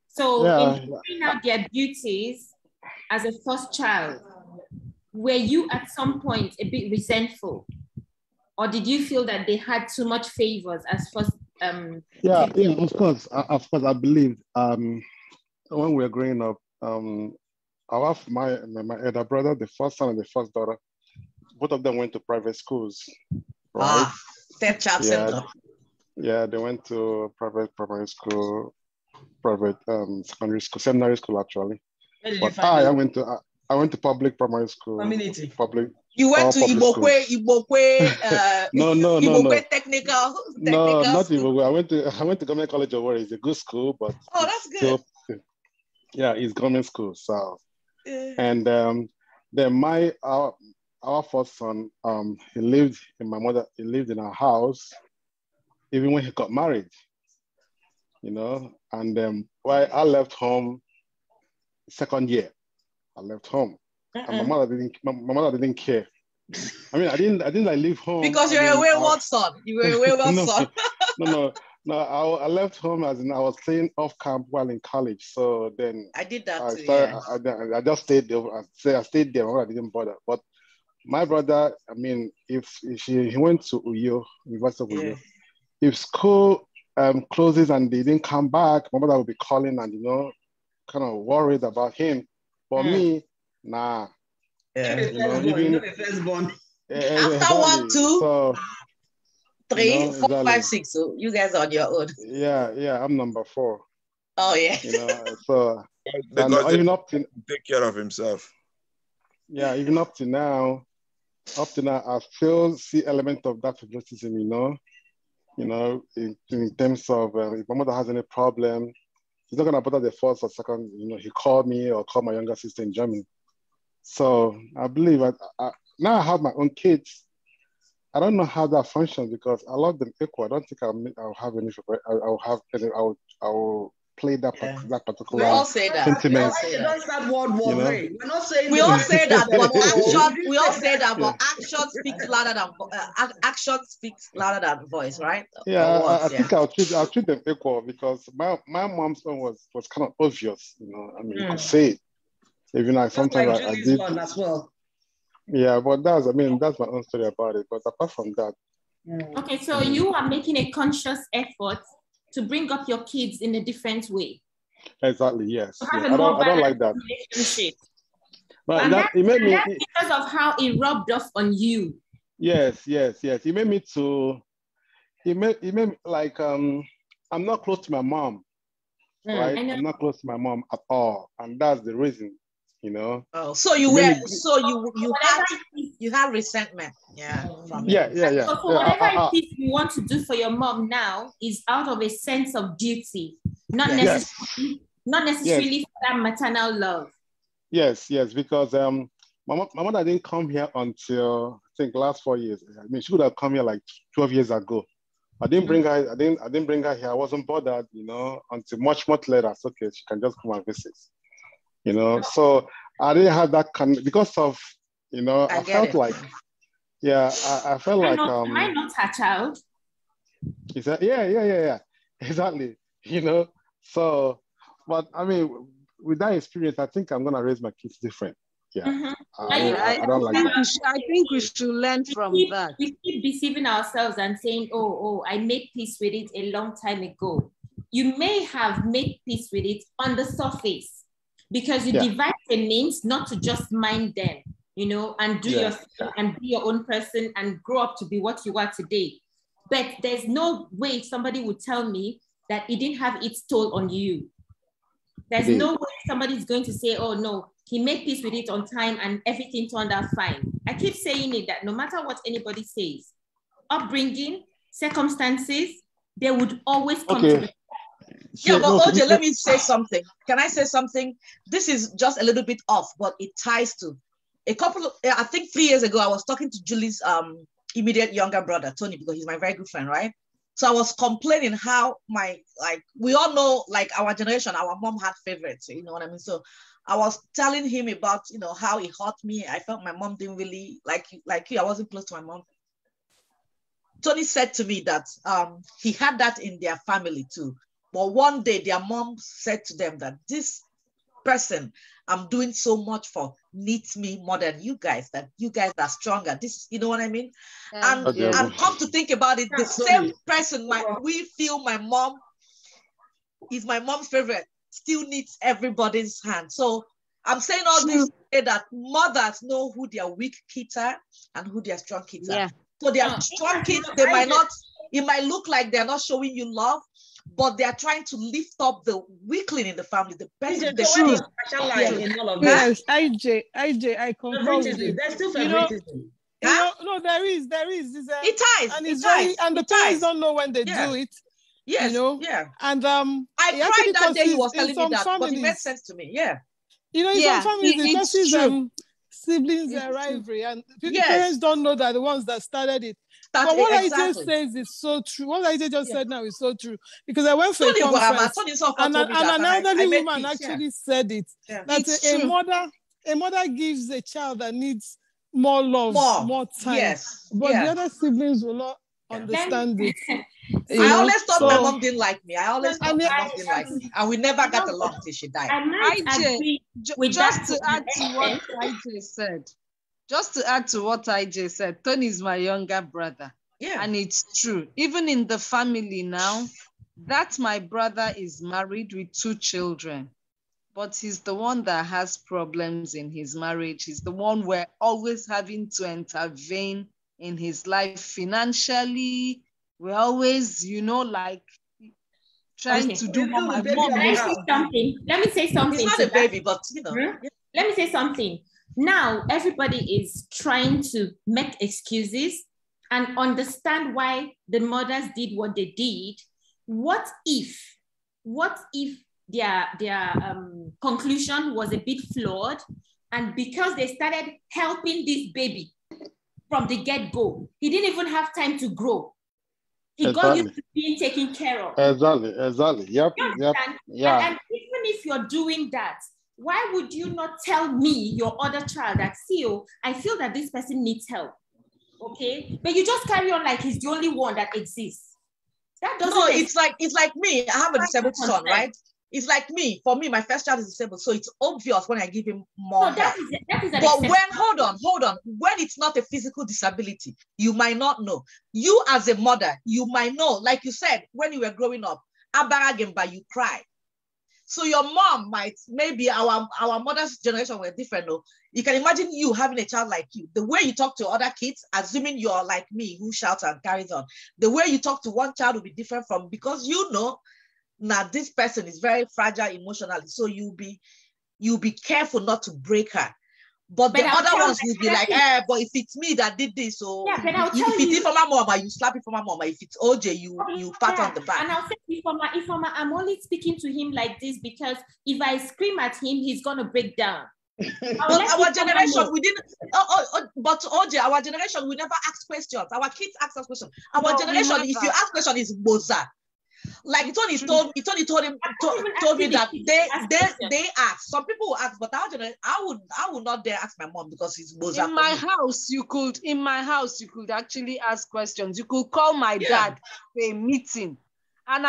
So in figuring out their duties as a first child, were you at some point a bit resentful? Or did you feel that they had too much favors as first Yeah, of course. I believe when we were growing up, I have my elder brother, the first son and the first daughter, both of them went to private schools. Right? Stepchild syndrome. Yeah, they went to private primary school, private secondary school, seminary school actually. But I went to public primary school. Community. Public. You went to Ibokwe, no. technical. No, not Ibokwe. I went to Government College of Warrior. It's a good school, but that's good. Yeah, it's government school. So, and then our first son, he lived in our house, even when he got married. And while I left home, second year, I left home, and my mother didn't care. I mean, I didn't like leave home because you're a wayward son. You were a wayward son. No. I left home as in I was staying off camp while in college. So then I did that too. I just stayed there. I stayed there. I didn't bother. But my brother, I mean, if he went to Uyo, University of Uyo, if school closes and they didn't come back, my mother would be calling and kind of worried about him. For me, nah. Even the firstborn. After 1, 2, 3, 4, 5, 6. So you guys are on your own. Yeah, I'm number 4. Oh yeah. So even up to take care of himself. Yeah, even up to now, I still see element of that favoritism, in terms of if my mother has any problem, he's not gonna bother the first or second. He called me or called my younger sister in Germany. So I believe now I have my own kids. I don't know how that functions because I love them equal. I don't think I'll have any. I will play that particular. We all say that. Sentiment. Don't start World War III. We're not saying. We all say that, but action. We all say that, but action speaks louder than voice, right? Yeah, I think I'll treat them equal because my mom's one was kind of obvious. I mean, you could say it. Even like sometimes like I did one as well. Yeah, but that's my own story about it. But apart from that. Okay, so you are making a conscious effort to bring up your kids in a different way. Exactly, yes. I don't like that. Relationship. But and it made me because of how it rubbed off on you. Yes. It made me like I'm not close to my mom. Right? I'm not close to my mom at all. And that's the reason. Oh, so you had resentment, Yeah. So for whatever it is you want to do for your mom now is out of a sense of duty, not necessarily for that maternal love. Yes, because my mother didn't come here until I think last 4 years. I mean, she would have come here like 12 years ago. I didn't bring her. I didn't bring her here. I wasn't bothered, until much later. It's okay. She can just come and visit. So I didn't have that because of, I felt like, I felt like. Am I not her child? Is that, yeah, exactly. So, but I mean, with that experience, I think I'm gonna raise my kids different. Yeah, I don't like that. I think we should learn from that. We keep deceiving ourselves and saying, oh, I made peace with it a long time ago. You may have made peace with it on the surface. Because you devised a means not to just mind them, and do your thing and be your own person and grow up to be what you are today. But there's no way somebody would tell me that it didn't have its toll on you. There's no way somebody's going to say, oh no, he made peace with it on time and everything turned out fine. I keep saying it that no matter what anybody says, upbringing, circumstances, they would always come to the... Yeah, but Oche, let me say something. Can I say something? This is just a little bit off, but it ties to a couple of, I think 3 years ago, I was talking to Julie's immediate younger brother, Tony, because he's my very good friend, right? So I was complaining how we all know, like our generation, our mom had favorites, you know what I mean? So I was telling him about, you know, how it hurt me. I felt my mom didn't really like you. I wasn't close to my mom. Tony said to me that he had that in their family too. But one day their mom said to them that this person I'm doing so much for needs me more than you guys, that you guys are stronger. This, you know what I mean? And come to think about it, the same person we feel my mom is my mom's favorite still needs everybody's hand. So I'm saying all this to say that mothers know who their weak kids are and who their strong kids are. So their strong kids, they might not, it might look like they're not showing you love, but they are trying to lift up the weakling in the family, the person. Yes, IJ, I concur with you. There's still favoritism. No, there is. It ties. And it's very, and the parents don't know when they do it. Yes. You know? Yeah. And I cried that day he was telling me that, but it made sense to me. Yeah. You know, in some families, it causes siblings rivalry, and parents don't know that the ones that started it. But what I just says is so true. What I just said now is so true, because I went for a conference and an elderly woman actually said it. That a mother gives a child that needs more love, more time. But the other siblings will not understand it. I always thought my mom didn't like me. I always thought my mom didn't like me. And we never got along till she died. Just to add to what IJ said. Just to add to what IJ said, Tony is my younger brother. Yeah. And it's true. Even in the family now, that my brother is married with 2 children. But he's the one that has problems in his marriage. He's the one we're always having to intervene in his life financially. We're always, you know, like trying to do what my mom. Let me say something. He's not a baby, but you know. Let me say something. Now, everybody is trying to make excuses and understand why the mothers did what they did. What if their conclusion was a bit flawed, and because they started helping this baby from the get-go, he didn't even have time to grow. He got used to being taken care of. Exactly. Yep. And even if you're doing that, why would you not tell me, your other child, that, see, I feel that this person needs help, okay? But you just carry on like he's the only one that exists. That doesn't. No, it's like me. I have a disabled son, right? It's like me. For me, my first child is disabled, so it's obvious when I give him more help. But hold on. When it's not a physical disability, you might not know. You as a mother, you might know. Like you said, when you were growing up, you cry. So your mom might, maybe our mother's generation were different. No? You can imagine you having a child like you. The way you talk to other kids, assuming you're like me, who shouts and carries on. The way you talk to one child will be different from, because you know, now this person is very fragile emotionally. So you'll be careful not to break her. But the other ones will be like, but if it's me that did this, so if it's for my mama, you slap it for my mama. If it's OJ, you pat on the back. And I'll say, I'm only speaking to him like this because if I scream at him, he's gonna break down. Our generation, we didn't. But OJ, our generation, we never ask questions. Our kids ask us questions. Our generation, if you ask questions, is Mozart. Like Tony told me that they ask. Some people will ask, but I would not dare ask my mom because it's Mozart. In my house, you could actually ask questions. You could call my dad for a meeting, and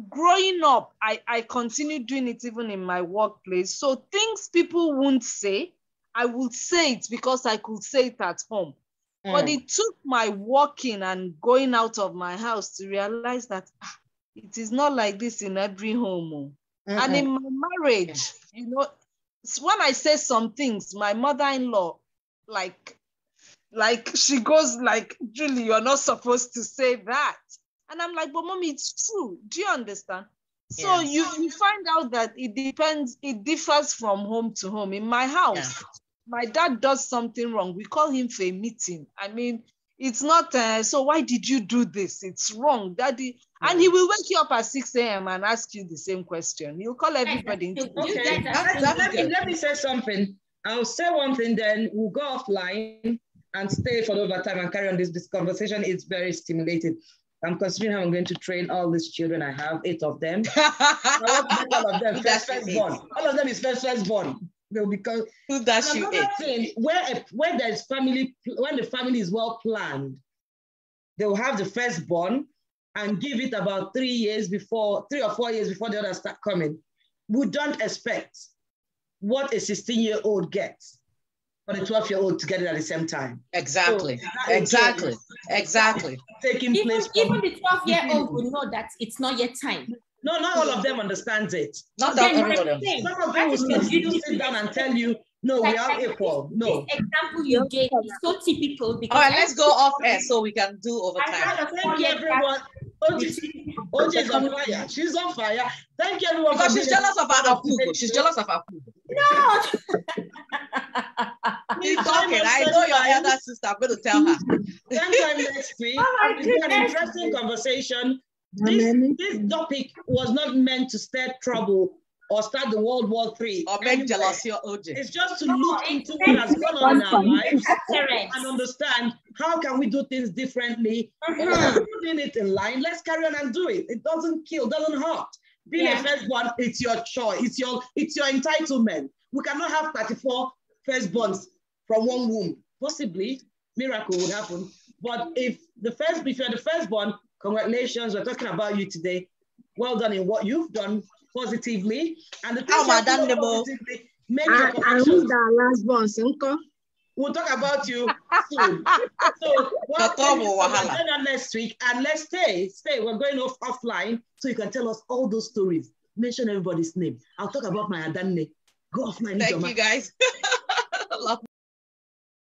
growing up, I continued doing it even in my workplace. So things people won't say, I would say it because I could say it at home. But it took my walking and going out of my house to realize that it is not like this in every home. And in my marriage, when I say some things, my mother-in-law, like she goes like, Julie, you're not supposed to say that. And I'm like, but mommy, it's true. Do you understand? So you find out that it depends, it differs from home to home. In my house, my dad does something wrong, we call him for a meeting. I mean, it's not, so why did you do this? It's wrong, Daddy. And he will wake you up at 6 a.m. and ask you the same question. He'll call everybody into okay. Let me say something. I'll say one thing, then we'll go offline and stay for overtime and carry on this conversation. It's very stimulating. I'm considering how I'm going to train all these children. I have 8 of them. I want to make all of them firstborn. All of them is firstborn. They'll become. Who does you thing, where there's family, when the family is well planned, they will have the firstborn and give it about 3 or 4 years before the others start coming. We don't expect what a 16-year-old gets for the 12-year-old to get it at the same time. Exactly. So exactly. Taking place. Even the 12-year-old will know that it's not yet time. No, not all of them understands it. Not everybody. Some of them will sit down and tell you, no, we are equal. No. This example you gave is so typical. Because all right, let's go off air so we can do overtime. Thank you, everyone. Oche is on fire. She's on fire. Thank you, everyone. Because she's jealous of our food. She's jealous of our food. No. Keep talking. I know your elder sister. I'm going to tell her. Sometime next week, it's an interesting conversation. This topic was not meant to start trouble or start the World War III. Or make jealousy or OJ. It's just to look into what has gone on in our lives and understand how can we do things differently. Putting it in line, let's carry on and do it. It doesn't kill, doesn't hurt. Being a firstborn, it's your choice. It's your entitlement. We cannot have 34 firstborns from one womb. Possibly, miracle would happen. But if you're the firstborn, congratulations, we're talking about you today. Well done in what you've done positively. And the things positively, make your connections. We'll talk about you soon. So next week, and let's stay. We're going offline so you can tell us all those stories. Mention everybody's name. I'll talk about my Adanne. Go offline. Thank you guys.